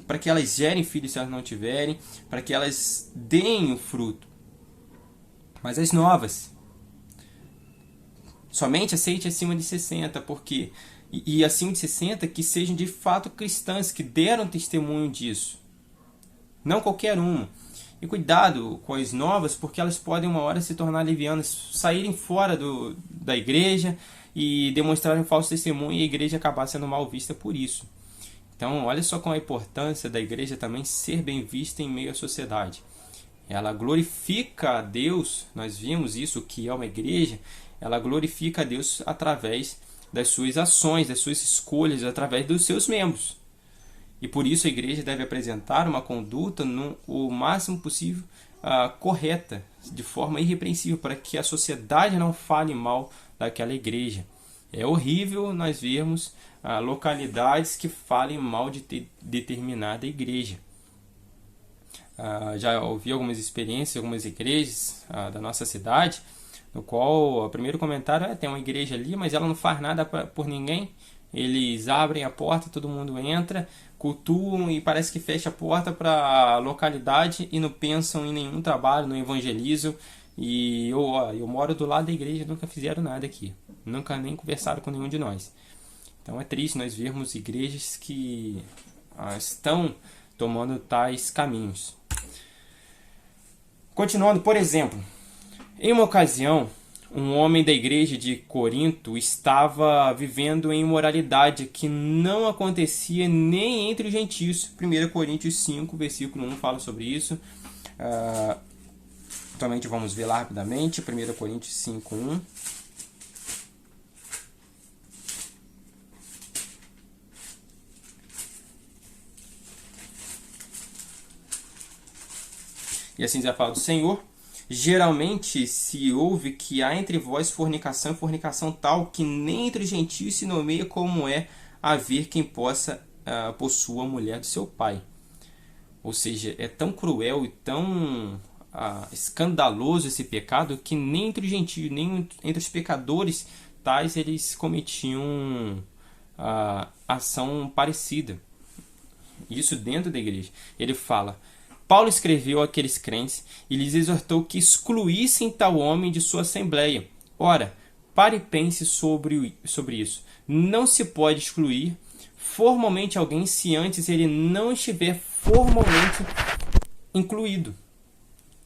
para que elas gerem filhos se elas não tiverem, para que elas deem o fruto. Mas as novas, somente aceite acima de 60, porque e acima de 60 que sejam de fato cristãs, que deram testemunho disso. Não qualquer uma. E cuidado com as novas, porque elas podem uma hora se tornar levianas, saírem fora da igreja e demonstrarem um falso testemunho e a igreja acabar sendo mal vista por isso. Então, olha só com a importância da igreja também ser bem vista em meio à sociedade. Ela glorifica a Deus, nós vimos isso, que é uma igreja, ela glorifica a Deus através das suas ações, das suas escolhas, através dos seus membros. E por isso a igreja deve apresentar uma conduta o máximo possível correta, de forma irrepreensível, para que a sociedade não fale mal daquela igreja. É horrível nós vermos localidades que falem mal de determinada igreja. Já ouvi algumas experiências, algumas igrejas da nossa cidade, no qual o primeiro comentário é: tem uma igreja ali, mas ela não faz nada por ninguém. Eles abrem a porta, todo mundo entra, cultuam e parece que fecha a porta para a localidade e não pensam em nenhum trabalho, não evangelizam. E eu moro do lado da igreja, nunca fizeram nada aqui, nunca nem conversaram com nenhum de nós. Então é triste nós vermos igrejas que estão tomando tais caminhos. Continuando, por exemplo, em uma ocasião, um homem da igreja de Corinto estava vivendo em imoralidade que não acontecia nem entre os gentios. 1 Coríntios 5, versículo 1 fala sobre isso. Atualmente vamos ver lá rapidamente. 1 Coríntios 5, 1. E assim já fala do Senhor: geralmente se ouve que há entre vós fornicação e fornicação tal, que nem entre os gentios se nomeia como é haver quem possua a mulher do seu pai. Ou seja, é tão cruel e tão escandaloso esse pecado que nem entre os gentios, nem entre os pecadores tais, eles cometiam ação parecida. Isso dentro da igreja. Ele fala: Paulo escreveu àqueles crentes e lhes exortou que excluíssem tal homem de sua assembleia. Ora, pare e pense sobre isso. Não se pode excluir formalmente alguém se antes ele não estiver formalmente incluído.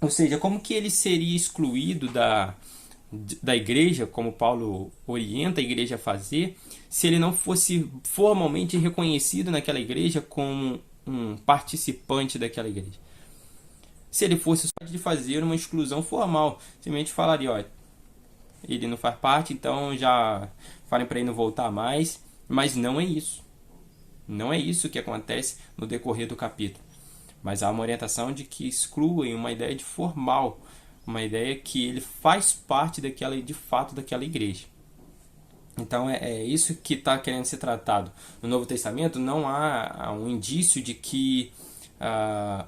Ou seja, como que ele seria excluído da igreja, como Paulo orienta a igreja a fazer, se ele não fosse formalmente reconhecido naquela igreja como um participante daquela igreja? Se ele fosse só de fazer uma exclusão formal, simplesmente falaria: ó, ele não faz parte, então já falem para ele não voltar mais. Mas não é isso. Não é isso que acontece no decorrer do capítulo. Mas há uma orientação de que excluem uma ideia de formal, uma ideia que ele faz parte de fato daquela igreja. Então é isso que está querendo ser tratado. No Novo Testamento não há um indício de que a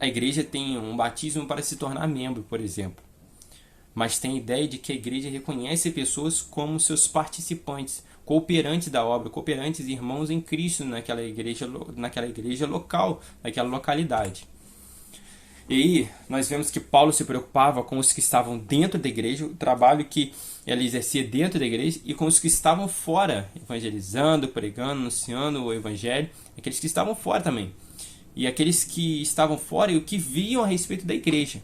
igreja tem um batismo para se tornar membro, por exemplo. Mas tem a ideia de que a igreja reconhece pessoas como seus participantes, cooperantes da obra, cooperantes irmãos em Cristo naquela igreja local, naquela localidade. E aí nós vemos que Paulo se preocupava com os que estavam dentro da igreja, o trabalho que ele exercia dentro da igreja, e com os que estavam fora, evangelizando, pregando, anunciando o evangelho, aqueles que estavam fora também. E aqueles que estavam fora e o que viam a respeito da igreja.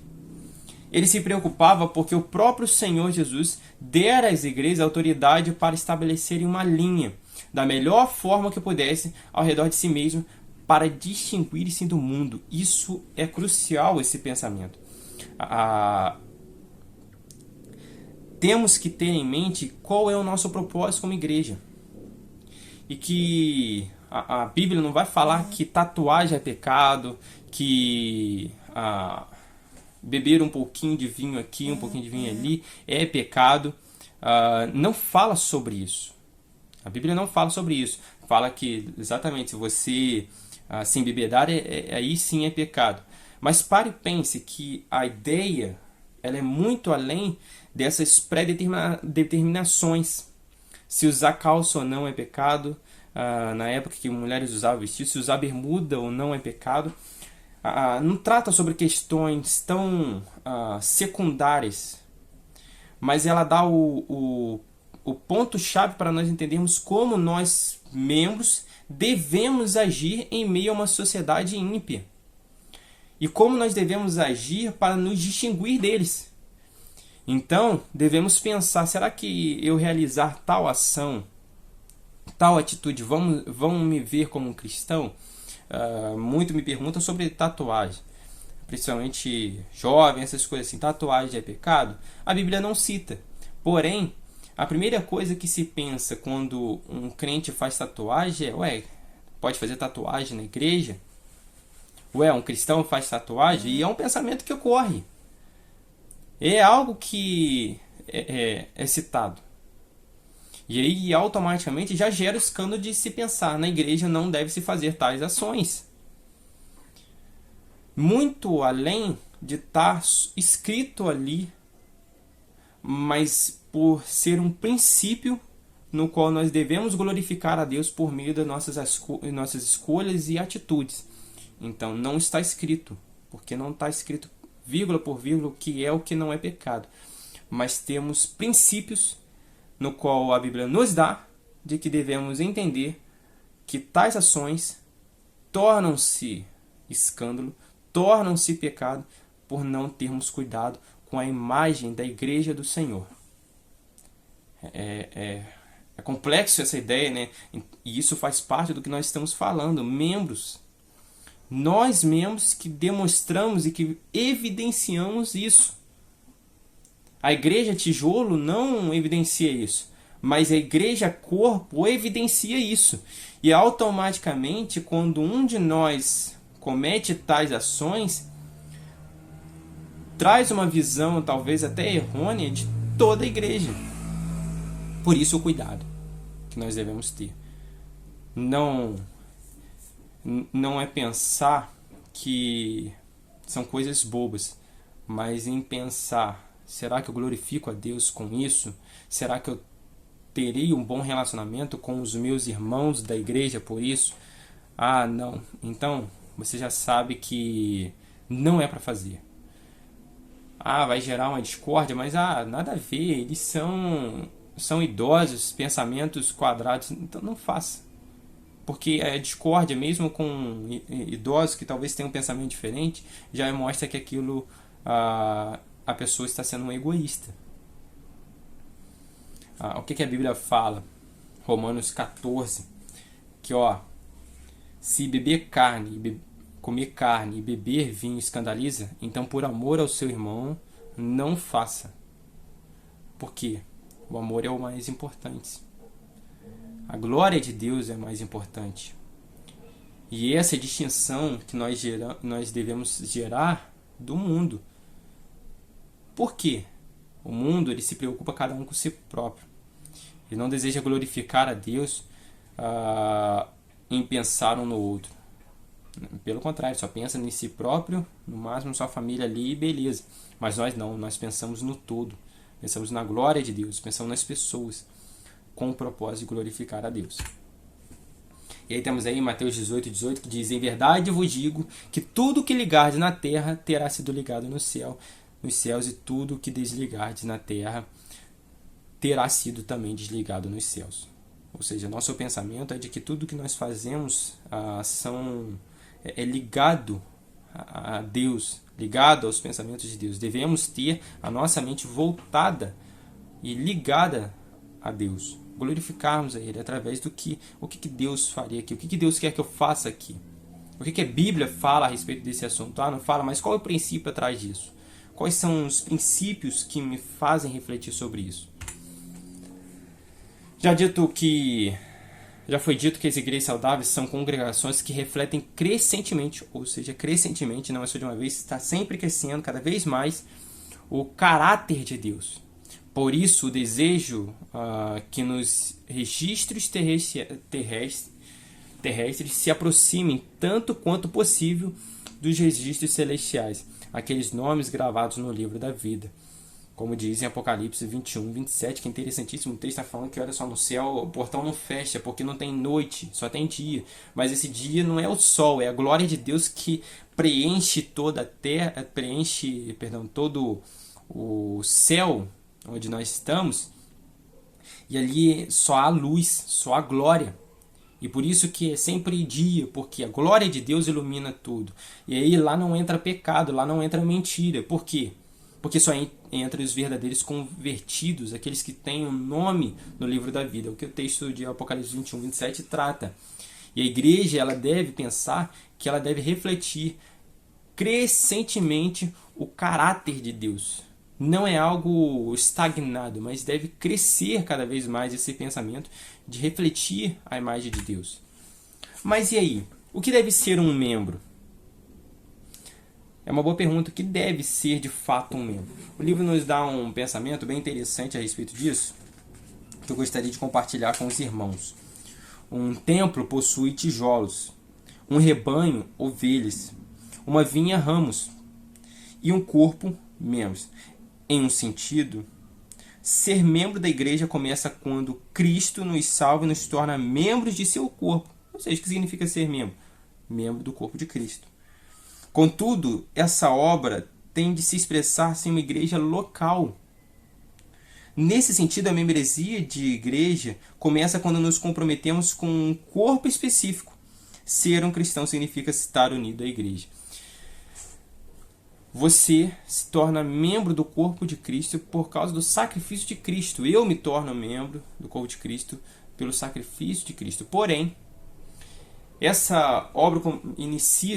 Ele se preocupava porque o próprio Senhor Jesus dera às igrejas autoridade para estabelecerem uma linha, da melhor forma que pudesse, ao redor de si mesmo, para distinguir-se do mundo. Isso é crucial, esse pensamento. Temos que ter em mente qual é o nosso propósito como igreja. E que a Bíblia não vai falar que tatuagem é pecado, que beber um pouquinho de vinho aqui, um pouquinho de vinho ali é pecado. Não fala sobre isso. A Bíblia não fala sobre isso. Fala que exatamente se você se embebedar, aí sim é pecado. Mas pare e pense que a ideia ela é muito além dessas pré-determinações. Se usar calça ou não é pecado. Na época que mulheres usavam vestido, se usar bermuda ou não é pecado. Não trata sobre questões tão secundárias, mas ela dá o ponto-chave para nós entendermos como nós, membros, devemos agir em meio a uma sociedade ímpia. E como nós devemos agir para nos distinguir deles. Então, devemos pensar, será que eu realizar tal ação, tal atitude, vão me ver como um cristão? Muito me perguntam sobre tatuagem. Principalmente jovem, essas coisas assim. Tatuagem é pecado? A Bíblia não cita. Porém, a primeira coisa que se pensa quando um crente faz tatuagem é: pode fazer tatuagem na igreja? Um cristão faz tatuagem? E é um pensamento que ocorre. É algo que é citado. E aí automaticamente já gera o escândalo de se pensar: na igreja não deve se fazer tais ações. Muito além de estar escrito ali, mas por ser um princípio no qual nós devemos glorificar a Deus por meio das nossas escolhas e atitudes. Então não está escrito, porque não está escrito vírgula por vírgula o que é o que não é pecado. Mas temos princípios no qual a Bíblia nos dá de que devemos entender que tais ações tornam-se escândalo, tornam-se pecado por não termos cuidado com a imagem da igreja do Senhor. É complexo essa ideia, né? E isso faz parte do que nós estamos falando. Membros. Nós, membros, que demonstramos e que evidenciamos isso. A igreja tijolo não evidencia isso, mas a igreja corpo evidencia isso. E automaticamente, quando um de nós comete tais ações, traz uma visão talvez até errônea de toda a igreja. Por isso o cuidado que nós devemos ter. Não é pensar que são coisas bobas, mas em pensar: será que eu glorifico a Deus com isso? Será que eu terei um bom relacionamento com os meus irmãos da igreja por isso? Não. Então, você já sabe que não é para fazer. Vai gerar uma discórdia, mas nada a ver, eles são idosos, pensamentos quadrados, então não faça. Porque a discórdia, mesmo com idosos que talvez tenham um pensamento diferente, já mostra que aquilo, a pessoa está sendo um egoísta. O que a Bíblia fala? Romanos 14, que se comer carne e beber vinho escandaliza, então por amor ao seu irmão não faça. Por quê? O amor é o mais importante. A glória de Deus é mais importante. E essa é a distinção que nós devemos gerar do mundo. Por quê? O mundo ele se preocupa cada um com si próprio. Ele não deseja glorificar a Deus em pensar um no outro. Pelo contrário, só pensa em si próprio, no máximo sua família ali e beleza. Mas nós não, nós pensamos no todo. Pensamos na glória de Deus, pensamos nas pessoas, com o propósito de glorificar a Deus. E aí temos aí Mateus 18, que diz: em verdade vos digo que tudo que ligardes na terra terá sido ligado nos céus, e tudo que desligardes na terra terá sido também desligado nos céus. Ou seja, nosso pensamento é de que tudo que nós fazemos é ligado a Deus, ligado aos pensamentos de Deus. Devemos ter a nossa mente voltada e ligada a Deus, glorificarmos a Ele através o que Deus faria aqui, o que Deus quer que eu faça aqui, o que a Bíblia fala a respeito desse assunto. Não fala, mas qual é o princípio atrás disso? Quais são os princípios que me fazem refletir sobre isso? Já foi dito que as igrejas saudáveis são congregações que refletem crescentemente, ou seja, crescentemente, não é só de uma vez, está sempre crescendo cada vez mais o caráter de Deus. Por isso, o desejo que nos registros terrestres se aproximem tanto quanto possível dos registros celestiais, aqueles nomes gravados no livro da vida. Como diz em Apocalipse 21, 27, que é interessantíssimo, o texto está falando que, olha só, no céu o portão não fecha, porque não tem noite, só tem dia. Mas esse dia não é o sol, é a glória de Deus que preenche toda a terra, todo o céu onde nós estamos. E ali só há luz, só há glória. E por isso que é sempre dia, porque a glória de Deus ilumina tudo. E aí lá não entra pecado, lá não entra mentira. Por quê? Porque só entra os verdadeiros convertidos, aqueles que têm um nome no livro da vida. É o que o texto de Apocalipse 21, 27 trata. E a igreja ela deve pensar que ela deve refletir crescentemente o caráter de Deus. Não é algo estagnado, mas deve crescer cada vez mais esse pensamento de refletir a imagem de Deus. Mas e aí? O que deve ser um membro? É uma boa pergunta. O que deve ser de fato um membro? O livro nos dá um pensamento bem interessante a respeito disso, que eu gostaria de compartilhar com os irmãos. Um templo possui tijolos, um rebanho, ovelhas, uma vinha, ramos, e um corpo, membros. Em um sentido, ser membro da igreja começa quando Cristo nos salva e nos torna membros de seu corpo. Ou seja, o que significa ser membro? Membro do corpo de Cristo. Contudo, essa obra tem de se expressar em uma igreja local. Nesse sentido, a membresia de igreja começa quando nos comprometemos com um corpo específico. Ser um cristão significa estar unido à igreja. Você se torna membro do corpo de Cristo por causa do sacrifício de Cristo. Eu me torno membro do corpo de Cristo pelo sacrifício de Cristo. Porém, essa obra inicia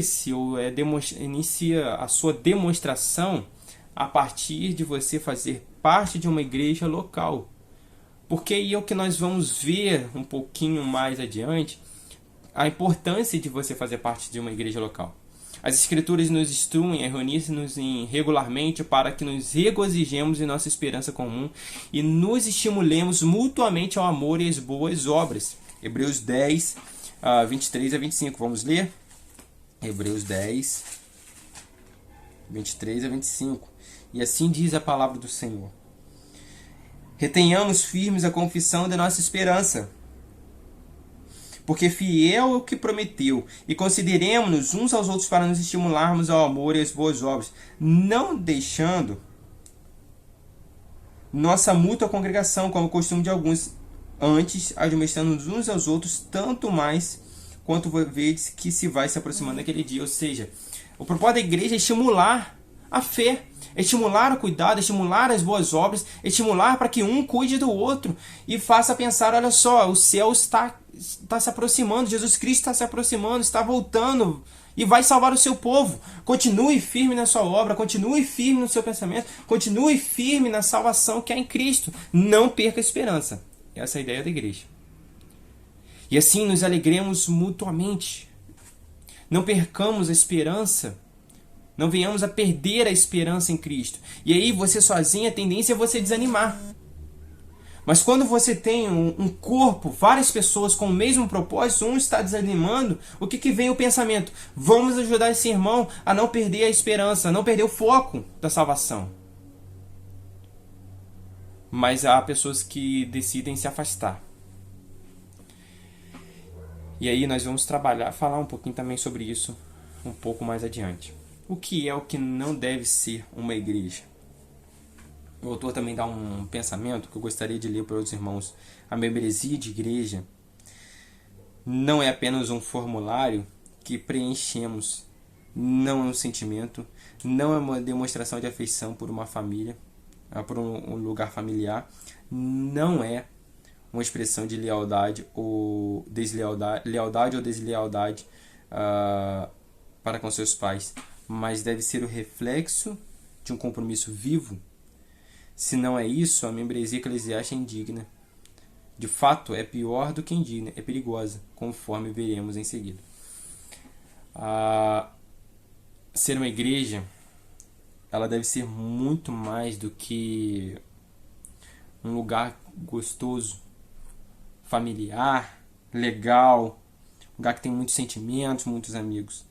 a sua demonstração a partir de você fazer parte de uma igreja local. Porque aí é o que nós vamos ver um pouquinho mais adiante, a importância de você fazer parte de uma igreja local. As Escrituras nos instruem a reunir-nos regularmente para que nos regozijemos em nossa esperança comum e nos estimulemos mutuamente ao amor e às boas obras. Hebreus 10, 23 a 25. Vamos ler? Hebreus 10, 23 a 25. E assim diz a palavra do Senhor. Retenhamos firmes a confissão de nossa esperança, porque fiel é o que prometeu, e consideremos-nos uns aos outros para nos estimularmos ao amor e às boas obras, não deixando nossa mútua congregação, como costume de alguns, antes admoestando-nos uns aos outros, tanto mais quanto vedes que se vai se aproximando daquele dia. Ou seja, o propósito da igreja é estimular a fé, estimular o cuidado, estimular as boas obras, estimular para que um cuide do outro e faça pensar, olha só, o céu está se aproximando, Jesus Cristo está se aproximando, está voltando e vai salvar o seu povo. Continue firme na sua obra, continue firme no seu pensamento, continue firme na salvação que há em Cristo. Não perca a esperança. Essa é a ideia da igreja. E assim nos alegremos mutuamente. Não percamos a esperança. Não venhamos a perder a esperança em Cristo. E aí você sozinho, a tendência é você desanimar. Mas quando você tem um corpo, várias pessoas com o mesmo propósito, um está desanimando, o que vem o pensamento? Vamos ajudar esse irmão a não perder a esperança, a não perder o foco da salvação. Mas há pessoas que decidem se afastar. E aí nós vamos falar um pouquinho também sobre isso um pouco mais adiante. O que é o que não deve ser uma igreja? O autor também dá um pensamento que eu gostaria de ler para os irmãos. A membresia de igreja não é apenas um formulário que preenchemos, não é um sentimento, não é uma demonstração de afeição por uma família, por um lugar familiar, não é uma expressão de lealdade ou deslealdade para com seus pais, mas deve ser o reflexo de um compromisso vivo. Se não é isso, a membresia eclesiástica é indigna. De fato, é pior do que indigna, é perigosa, conforme veremos em seguida. Ser uma igreja, ela deve ser muito mais do que um lugar gostoso, familiar, legal, um lugar que tem muitos sentimentos, muitos amigos,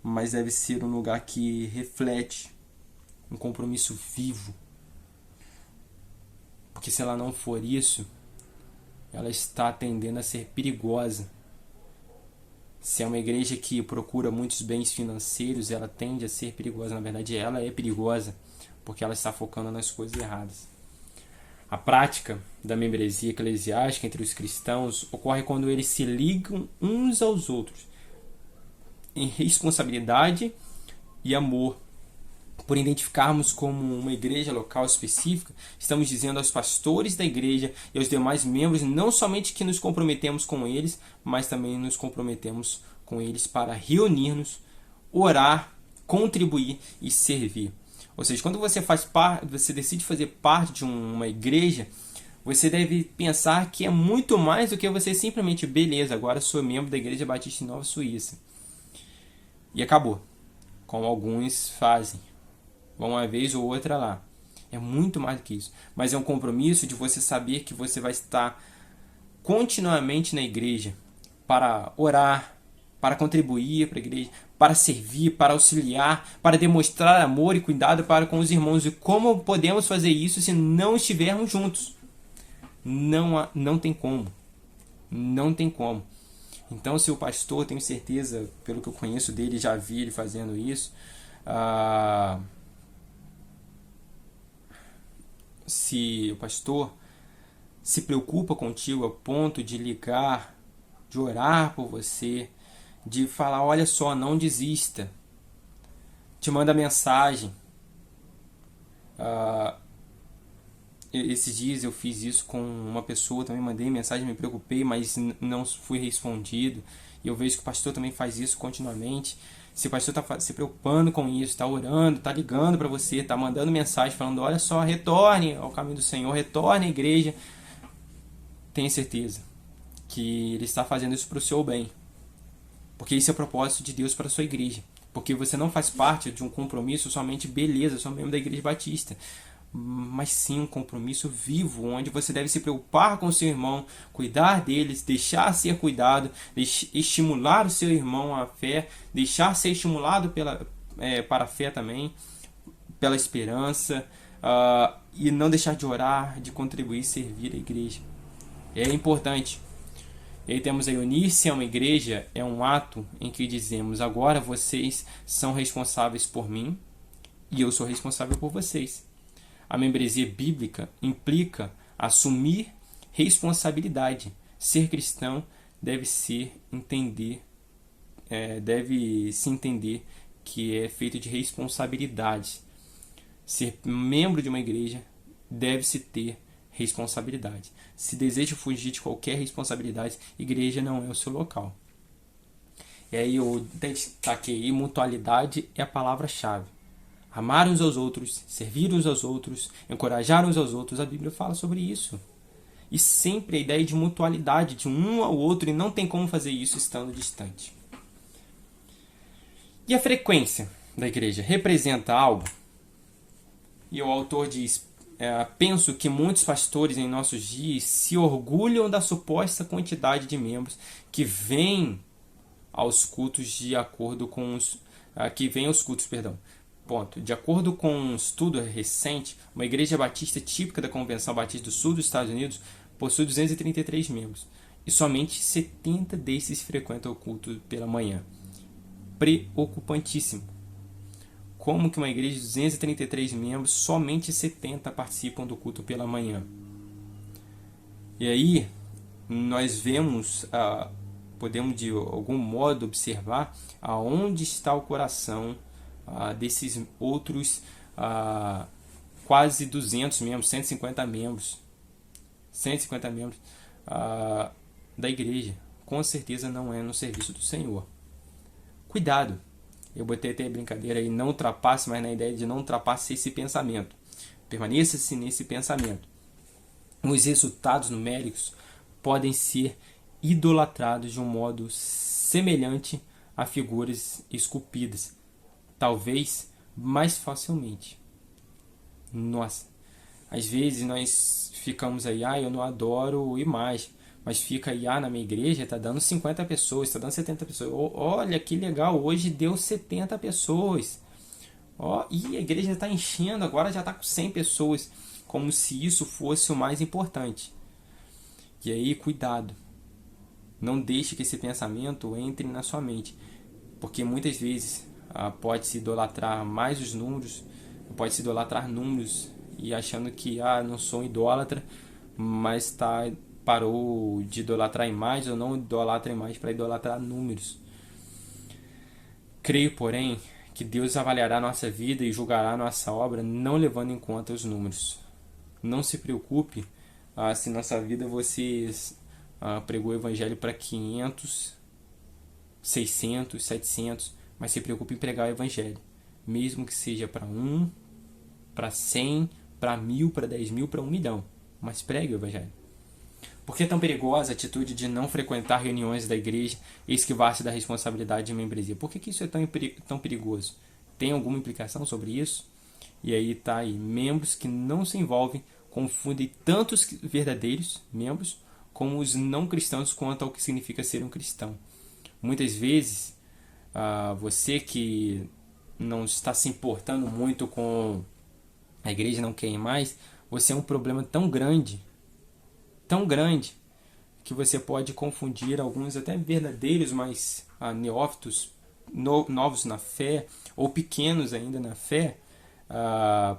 mas deve ser um lugar que reflete um compromisso vivo, porque se ela não for isso, ela está tendendo a ser perigosa. Se é uma igreja que procura muitos bens financeiros, ela tende a ser perigosa. Na verdade, ela é perigosa, porque ela está focando nas coisas erradas. A prática da membresia eclesiástica entre os cristãos ocorre quando eles se ligam uns aos outros em responsabilidade e amor. Por identificarmos como uma igreja local específica, estamos dizendo aos pastores da igreja e aos demais membros não somente que nos comprometemos com eles, mas também nos comprometemos com eles para reunir-nos, orar, contribuir e servir. Ou seja, quando você decide fazer parte de uma igreja, você deve pensar que é muito mais do que você simplesmente, beleza, agora sou membro da Igreja Batista em Nova Suíça. E acabou, como alguns fazem. Vão uma vez ou outra lá. É muito mais do que isso. Mas é um compromisso de você saber que você vai estar continuamente na igreja para orar, para contribuir para a igreja, para servir, para auxiliar, para demonstrar amor e cuidado para com os irmãos. E como podemos fazer isso se não estivermos juntos? Não tem como. Não tem como. Então, se o pastor, tenho certeza, pelo que eu conheço dele, já vi ele fazendo isso, se o pastor se preocupa contigo a ponto de ligar, de orar por você, de falar, olha só, não desista, te manda mensagem. Esses dias eu fiz isso com uma pessoa, também mandei mensagem, me preocupei, mas não fui respondido. E eu vejo que o pastor também faz isso continuamente. Se o pastor está se preocupando com isso, está orando, está ligando para você, está mandando mensagem falando, olha só, retorne ao caminho do Senhor, retorne à igreja, tenha certeza que ele está fazendo isso para o seu bem. Porque esse é o propósito de Deus para a sua igreja. Porque você não faz parte de um compromisso somente, beleza, sou membro da Igreja Batista, mas sim um compromisso vivo, onde você deve se preocupar com o seu irmão, cuidar deles, deixar ser cuidado, estimular o seu irmão à fé, deixar ser estimulado para a fé também, pela esperança, e não deixar de orar, de contribuir e servir a igreja. É importante. E aí temos a unir-se a uma igreja, é um ato em que dizemos, agora vocês são responsáveis por mim e eu sou responsável por vocês. A membresia bíblica implica assumir responsabilidade. Ser cristão deve se entender que é feito de responsabilidade. Ser membro de uma igreja deve-se ter responsabilidade. Se deseja fugir de qualquer responsabilidade, igreja não é o seu local. E aí eu destaquei, mutualidade é a palavra-chave. Amar uns aos outros, servir uns aos outros, encorajar uns aos outros, a Bíblia fala sobre isso. E sempre a ideia de mutualidade, de um ao outro, e não tem como fazer isso estando distante. E a frequência da igreja representa algo? E o autor diz, penso que muitos pastores em nossos dias se orgulham da suposta quantidade de membros que vêm aos cultos de acordo com os... Ponto. De acordo com um estudo recente, uma igreja batista típica da Convenção Batista do Sul dos Estados Unidos possui 233 membros e somente 70 desses frequentam o culto pela manhã. Preocupantíssimo. Como que uma igreja de 233 membros, somente 70 participam do culto pela manhã? E aí, nós vemos, podemos de algum modo observar aonde está o coração desses outros quase 200 membros, 150 membros da igreja. Com certeza não é no serviço do Senhor. Cuidado, eu botei até a brincadeira aí, não ultrapasse, mas na ideia de não ultrapasse esse pensamento. Permaneça-se nesse pensamento. Os resultados numéricos podem ser idolatrados de um modo semelhante a figuras esculpidas. Talvez mais facilmente. Nossa, Às vezes nós ficamos aí, eu não adoro imagem, mas fica aí, na minha igreja está dando 50 pessoas, está dando 70 pessoas. Olha que legal, hoje deu 70 pessoas. E a igreja está enchendo, agora já está com 100 pessoas, como se isso fosse o mais importante. E aí, cuidado, não deixe que esse pensamento entre na sua mente, porque muitas vezes pode-se idolatrar mais os números, pode-se idolatrar números, e achando que não sou um idólatra, mas parou de idolatrar imagens, ou não idolatra imagens para idolatrar números. Creio, porém, que Deus avaliará nossa vida e julgará nossa obra não levando em conta os números. Não se preocupe se nossa vida você pregou o evangelho para 500, 600, 700, mas se preocupe em pregar o evangelho, mesmo que seja para 1, para 100, para 1000, para 10.000, para 1 milhão, mas pregue o evangelho. Por que é tão perigosa a atitude de não frequentar reuniões da igreja e esquivar-se da responsabilidade de membresia? Por que isso é tão perigoso? Tem alguma implicação sobre isso? E aí está aí, membros que não se envolvem confundem tanto os verdadeiros membros como os não cristãos quanto ao que significa ser um cristão. Muitas vezes, você que não está se importando muito com a igreja, não quer ir mais, você é um problema tão grande, que você pode confundir alguns até verdadeiros, mas neófitos, novos na fé, ou pequenos ainda na fé,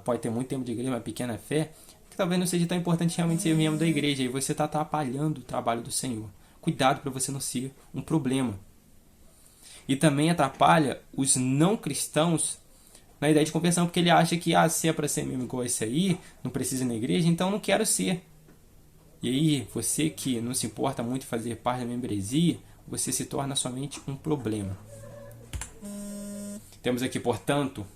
pode ter muito tempo de igreja, mas pequena fé, que talvez não seja tão importante realmente ser membro da igreja, e você está atrapalhando o trabalho do Senhor. Cuidado para você não ser um problema. E também atrapalha os não cristãos na ideia de conversão, porque ele acha que se é para ser membro igual esse aí, não precisa ir na igreja, então não quero ser. E aí, você que não se importa muito em fazer parte da membresia, você se torna somente um problema. Temos aqui, portanto,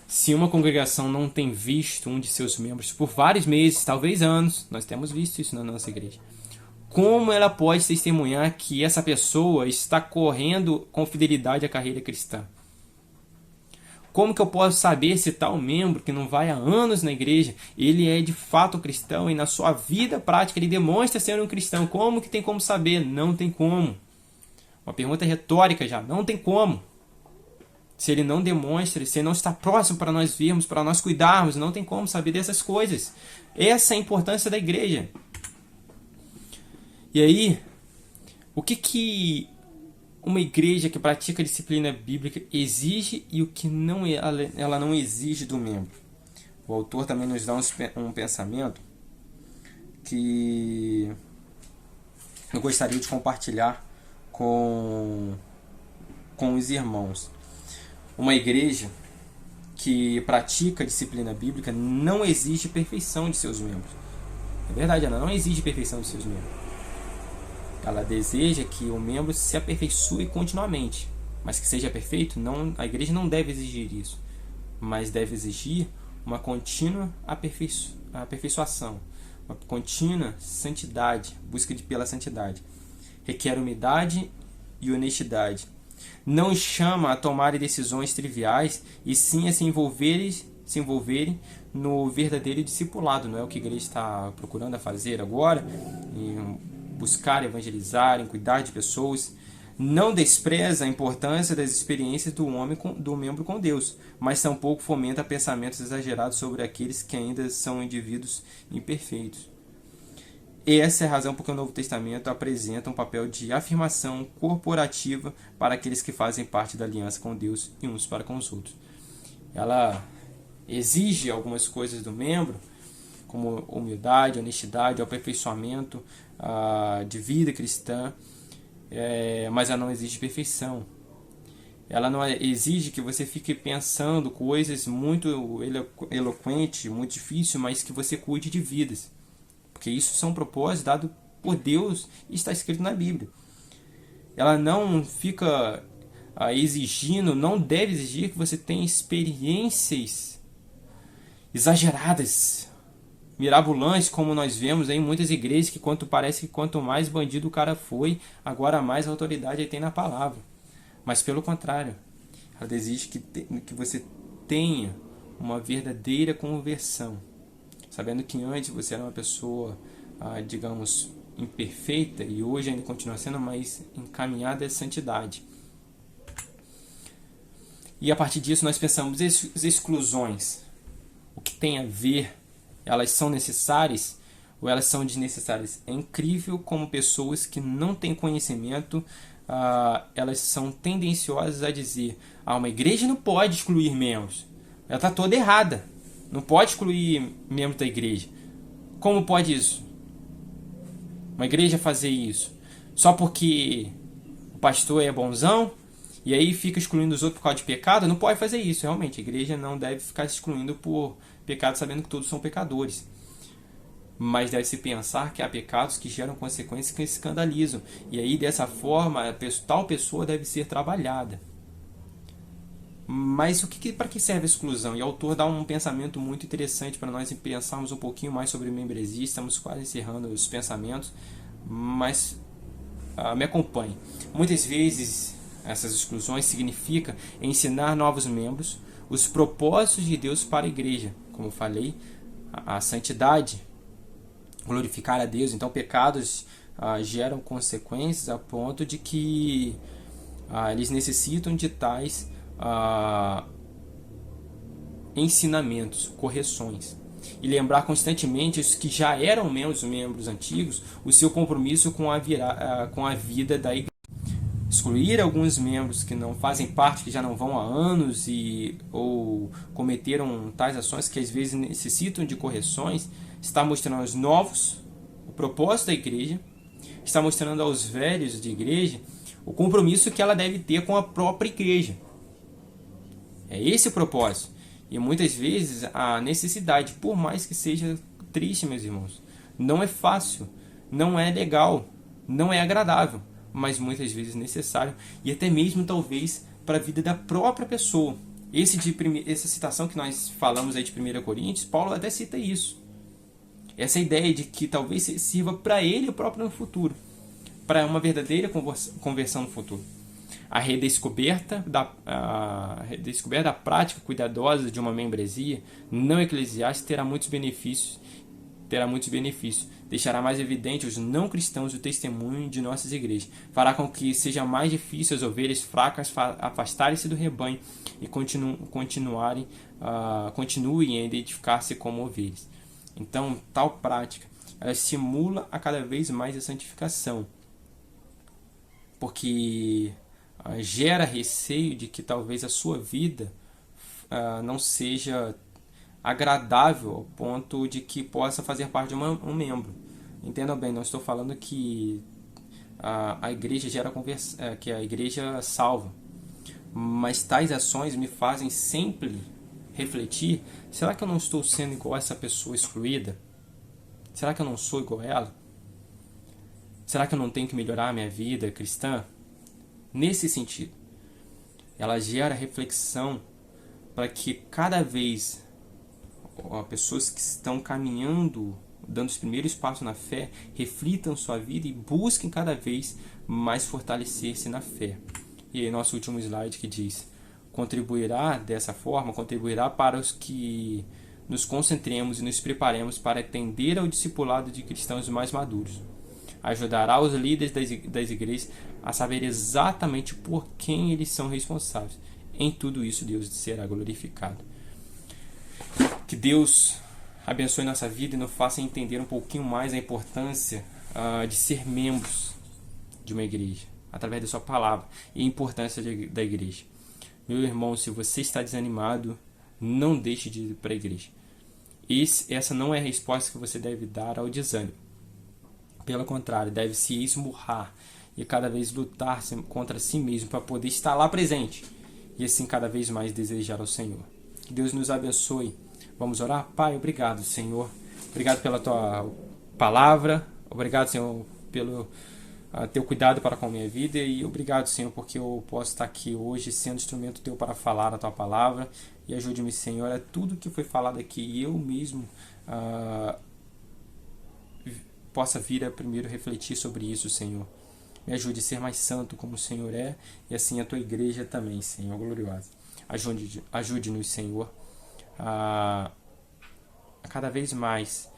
se uma congregação não tem visto um de seus membros por vários meses, talvez anos, nós temos visto isso na nossa igreja, como ela pode testemunhar que essa pessoa está correndo com fidelidade a carreira cristã? Como que eu posso saber se tal membro que não vai há anos na igreja, ele é de fato cristão e na sua vida prática ele demonstra ser um cristão? Como que tem como saber? Não tem como. Uma pergunta retórica já, não tem como. Se ele não demonstra, se ele não está próximo para nós vermos, para nós cuidarmos, não tem como saber dessas coisas. Essa é a importância da igreja. E aí, o que uma igreja que pratica a disciplina bíblica exige e o que ela não exige do membro? O autor também nos dá um pensamento que eu gostaria de compartilhar com os irmãos. Uma igreja que pratica a disciplina bíblica não exige perfeição de seus membros. É verdade, ela não exige perfeição de seus membros. Ela deseja que o membro se aperfeiçoe continuamente, mas que seja perfeito, a igreja não deve exigir isso, mas deve exigir uma contínua aperfeiçoação, uma contínua santidade, busca pela santidade. Requer humildade e honestidade. Não chama a tomar decisões triviais, e sim a se envolverem no verdadeiro discipulado. Não é o que a igreja está procurando a fazer agora, em buscar evangelizar, em cuidar de pessoas. Não despreza a importância das experiências do membro com Deus, mas tampouco fomenta pensamentos exagerados sobre aqueles que ainda são indivíduos imperfeitos. Essa é a razão porque o Novo Testamento apresenta um papel de afirmação corporativa para aqueles que fazem parte da aliança com Deus e uns para com os outros. Ela exige algumas coisas do membro, como humildade, honestidade, aperfeiçoamento de vida cristã, mas ela não exige perfeição. Ela não exige que você fique pensando coisas muito eloquentes, muito difíceis, mas que você cuide de vidas. Porque isso são propósitos dados por Deus e está escrito na Bíblia. Ela não fica exigindo, não deve exigir que você tenha experiências exageradas, mirabolantes, como nós vemos em muitas igrejas, que parece que quanto mais bandido o cara foi, agora mais autoridade ele tem na palavra. Mas pelo contrário, ela exige que você tenha uma verdadeira conversão. sabendo que antes você era uma pessoa, digamos, imperfeita e hoje ainda continua sendo, mas encaminhada à santidade. E a partir disso nós pensamos, as exclusões, o que tem a ver, elas são necessárias ou elas são desnecessárias? É incrível como pessoas que não têm conhecimento, elas são tendenciosas a dizer, uma igreja não pode excluir membros, ela está toda errada, não pode excluir membros da igreja. Como pode isso? Uma igreja fazer isso? Só porque o pastor é bonzão e aí fica excluindo os outros por causa de pecado? Não pode fazer isso, realmente. A igreja não deve ficar se excluindo por pecado, sabendo que todos são pecadores. Mas deve-se pensar que há pecados que geram consequências que escandalizam. E aí, dessa forma, tal pessoa deve ser trabalhada. Mas para que serve a exclusão? E o autor dá um pensamento muito interessante para nós pensarmos um pouquinho mais sobre membresia. Estamos quase encerrando os pensamentos, mas me acompanhe. Muitas vezes essas exclusões significam ensinar novos membros os propósitos de Deus para a igreja. Como eu falei, a santidade, glorificar a Deus. Então pecados geram consequências a ponto de que eles necessitam de tais ensinamentos, correções, e lembrar constantemente os que já eram membros antigos, o seu compromisso com a vida da igreja. Excluir alguns membros que não fazem parte, que já não vão há anos ou cometeram tais ações que às vezes necessitam de correções, está mostrando aos novos o propósito da igreja, está mostrando aos velhos de igreja o compromisso que ela deve ter com a própria igreja. É esse o propósito. E muitas vezes a necessidade, por mais que seja triste, meus irmãos, não é fácil, não é legal, não é agradável, mas muitas vezes necessário e até mesmo talvez para a vida da própria pessoa. Essa citação que nós falamos aí de 1 Coríntios, Paulo até cita isso. Essa ideia de que talvez sirva para ele próprio no futuro, para uma verdadeira conversão no futuro. A redescoberta da prática cuidadosa de uma membresia não eclesiástica terá muitos benefícios. Deixará mais evidente aos não cristãos o testemunho de nossas igrejas. Fará com que seja mais difícil as ovelhas fracas afastarem-se do rebanho e continuem a identificar-se como ovelhas. Então, tal prática ela estimula a cada vez mais a santificação, porque gera receio de que talvez a sua vida não seja agradável ao ponto de que possa fazer parte de um membro. Entendam bem, não estou falando que a igreja que a igreja salva, mas tais ações me fazem sempre refletir: será que eu não estou sendo igual a essa pessoa excluída? Será que eu não sou igual a ela? Será que eu não tenho que melhorar a minha vida cristã? Nesse sentido, ela gera reflexão para que cada vez pessoas que estão caminhando, dando os primeiros passos na fé, reflitam sua vida e busquem cada vez mais fortalecer-se na fé. E aí nosso último slide que diz: contribuirá para os que nos concentremos e nos preparemos para atender ao discipulado de cristãos mais maduros. Ajudará os líderes das igrejas a saber exatamente por quem eles são responsáveis. Em tudo isso, Deus será glorificado. Que Deus abençoe nossa vida e nos faça entender um pouquinho mais a importância de ser membros de uma igreja, através da sua palavra, e a importância da igreja. Meu irmão, se você está desanimado, não deixe de ir para a igreja. Essa não é a resposta que você deve dar ao desânimo. Pelo contrário, deve se esmurrar e cada vez lutar contra si mesmo para poder estar lá presente e assim cada vez mais desejar ao Senhor. Que Deus nos abençoe. Vamos orar? Pai, obrigado, Senhor. Obrigado pela tua palavra. Obrigado, Senhor, pelo teu cuidado para com a minha vida. E obrigado, Senhor, porque eu posso estar aqui hoje sendo instrumento teu para falar a tua palavra. E ajude-me, Senhor, a tudo que foi falado aqui e eu mesmo possa vir a primeiro refletir sobre isso, Senhor. Me ajude a ser mais santo como o Senhor é, e assim a tua igreja também, Senhor glorioso. Ajude-nos, Senhor, a a cada vez mais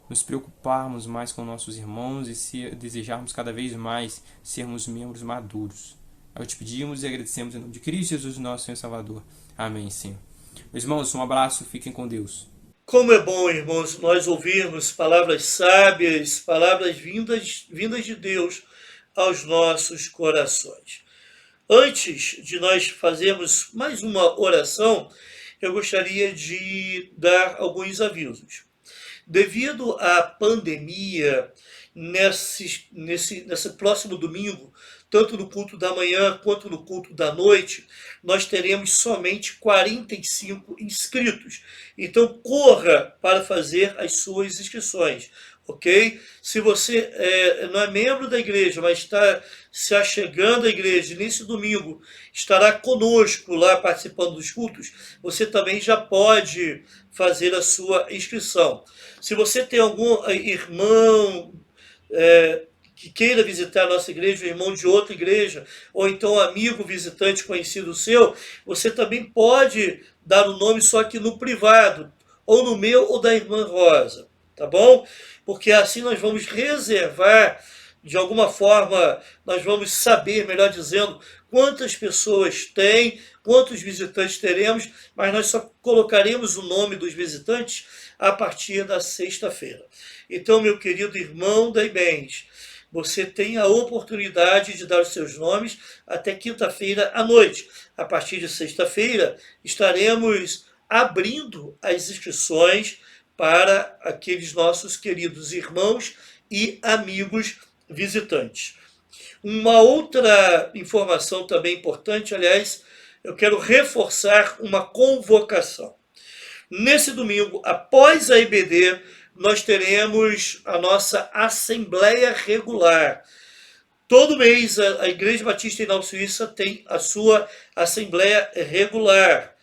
nos preocuparmos mais com nossos irmãos e desejarmos cada vez mais sermos membros maduros. Eu te pedimos e agradecemos em nome de Cristo Jesus, nosso Senhor e Salvador. Amém, Senhor. Meus irmãos, um abraço, fiquem com Deus. Como é bom, irmãos, nós ouvirmos palavras sábias, palavras vindas de Deus aos nossos corações. Antes de nós fazermos mais uma oração, eu gostaria de dar alguns avisos. Devido à pandemia, nesse próximo domingo, tanto no culto da manhã quanto no culto da noite, nós teremos somente 45 inscritos. Então, corra para fazer as suas inscrições, ok? Se você não é membro da igreja, mas está se achegando à igreja, e nesse domingo estará conosco lá participando dos cultos, você também já pode fazer a sua inscrição. Se você tem algum irmão que queira visitar a nossa igreja, um irmão de outra igreja, ou então um amigo visitante conhecido seu, você também pode dar o nome, só que no privado, ou no meu ou da irmã Rosa, tá bom? Porque assim nós vamos reservar, de alguma forma, nós vamos saber, melhor dizendo, quantas pessoas tem, quantos visitantes teremos, mas nós só colocaremos o nome dos visitantes a partir da sexta-feira. Então, meu querido irmão da IBENS, você tem a oportunidade de dar os seus nomes até quinta-feira à noite. A partir de sexta-feira, estaremos abrindo as inscrições para aqueles nossos queridos irmãos e amigos visitantes. Uma outra informação também importante, aliás, eu quero reforçar uma convocação. Nesse domingo, após a IBD, nós teremos a nossa Assembleia Regular. Todo mês a Igreja Batista em Nova Suíça tem a sua Assembleia Regular.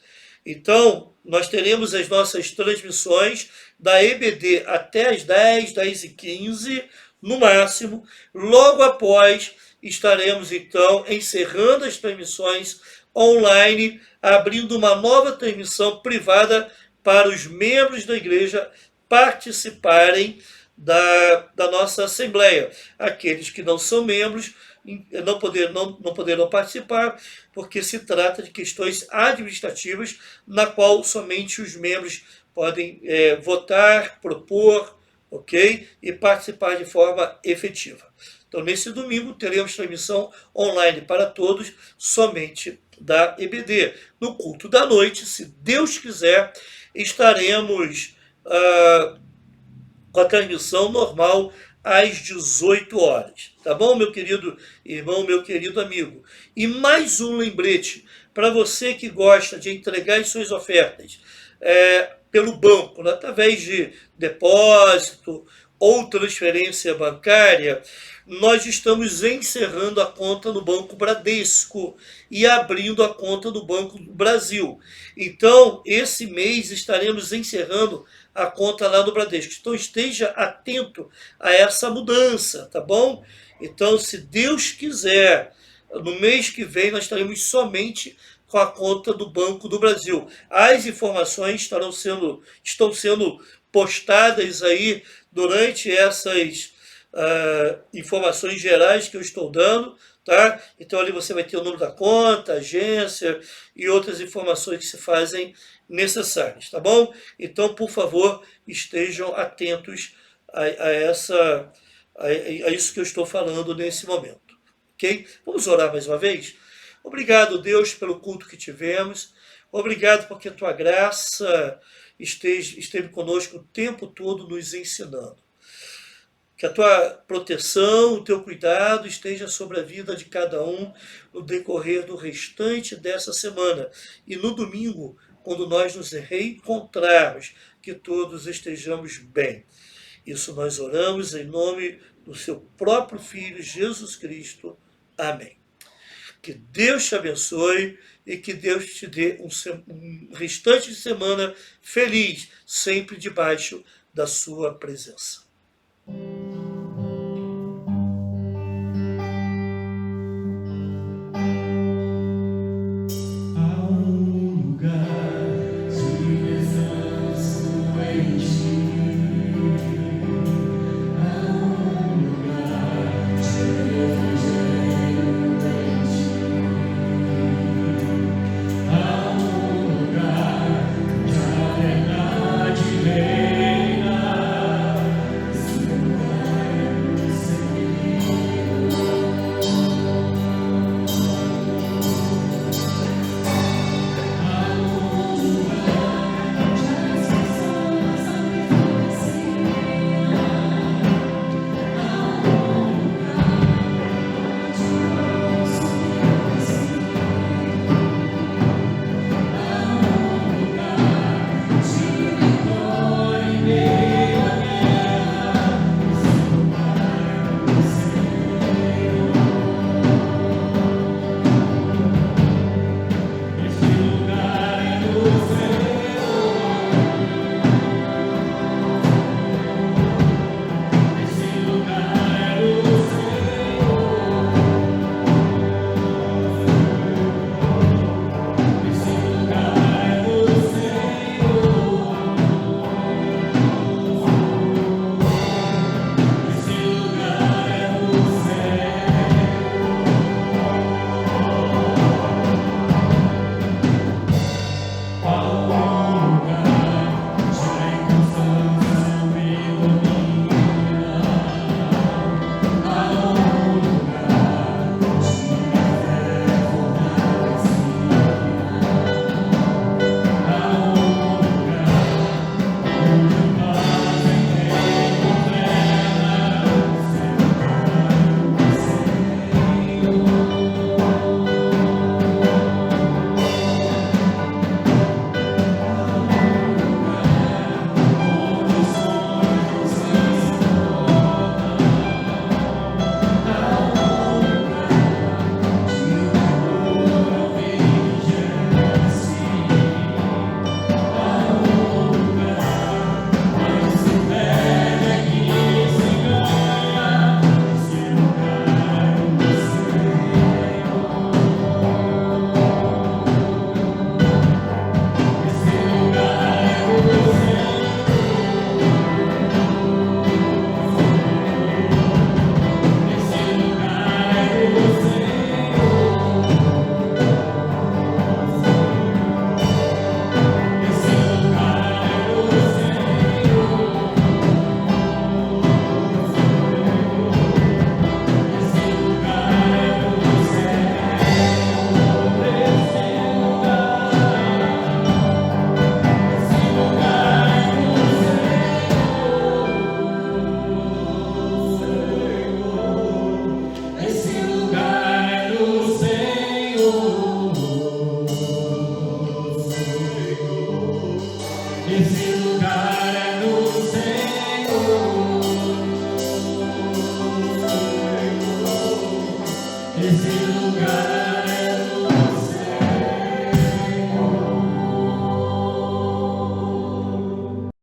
Então, nós teremos as nossas transmissões da EBD até as 10, 10h15, no máximo. Logo após, estaremos, então, encerrando as transmissões online, abrindo uma nova transmissão privada para os membros da igreja participarem da nossa Assembleia. Aqueles que não são membros não poderão participar, porque se trata de questões administrativas, na qual somente os membros podem votar, propor, ok? E participar de forma efetiva. Então, nesse domingo, teremos transmissão online para todos, somente da EBD. No culto da noite, se Deus quiser, estaremos com a transmissão normal às 18 horas. Tá bom, meu querido irmão, meu querido amigo? E mais um lembrete para você que gosta de entregar as suas ofertas pelo banco, através de depósito ou transferência bancária. Nós estamos encerrando a conta no Banco Bradesco e abrindo a conta do Banco do Brasil. Então, esse mês estaremos encerrando a conta lá no Bradesco. Então, esteja atento a essa mudança, tá bom? Então, se Deus quiser, no mês que vem nós estaremos somente com a conta do Banco do Brasil. As informações estão sendo postadas aí durante essas informações gerais que eu estou dando, tá? Então ali você vai ter o número da conta, agência e outras informações que se fazem necessárias, tá bom? Então, por favor, estejam atentos a isso que eu estou falando nesse momento, ok? Vamos orar mais uma vez? Obrigado, Deus, pelo culto que tivemos. Obrigado porque a tua graça esteve conosco o tempo todo nos ensinando. Que a tua proteção, o teu cuidado esteja sobre a vida de cada um no decorrer do restante dessa semana. E no domingo, quando nós nos reencontrarmos, que todos estejamos bem. Isso nós oramos em nome do seu próprio Filho, Jesus Cristo. Amém. Que Deus te abençoe e que Deus te dê um restante de semana feliz, sempre debaixo da sua presença. Há um lugar de descanso em ti. Jesus.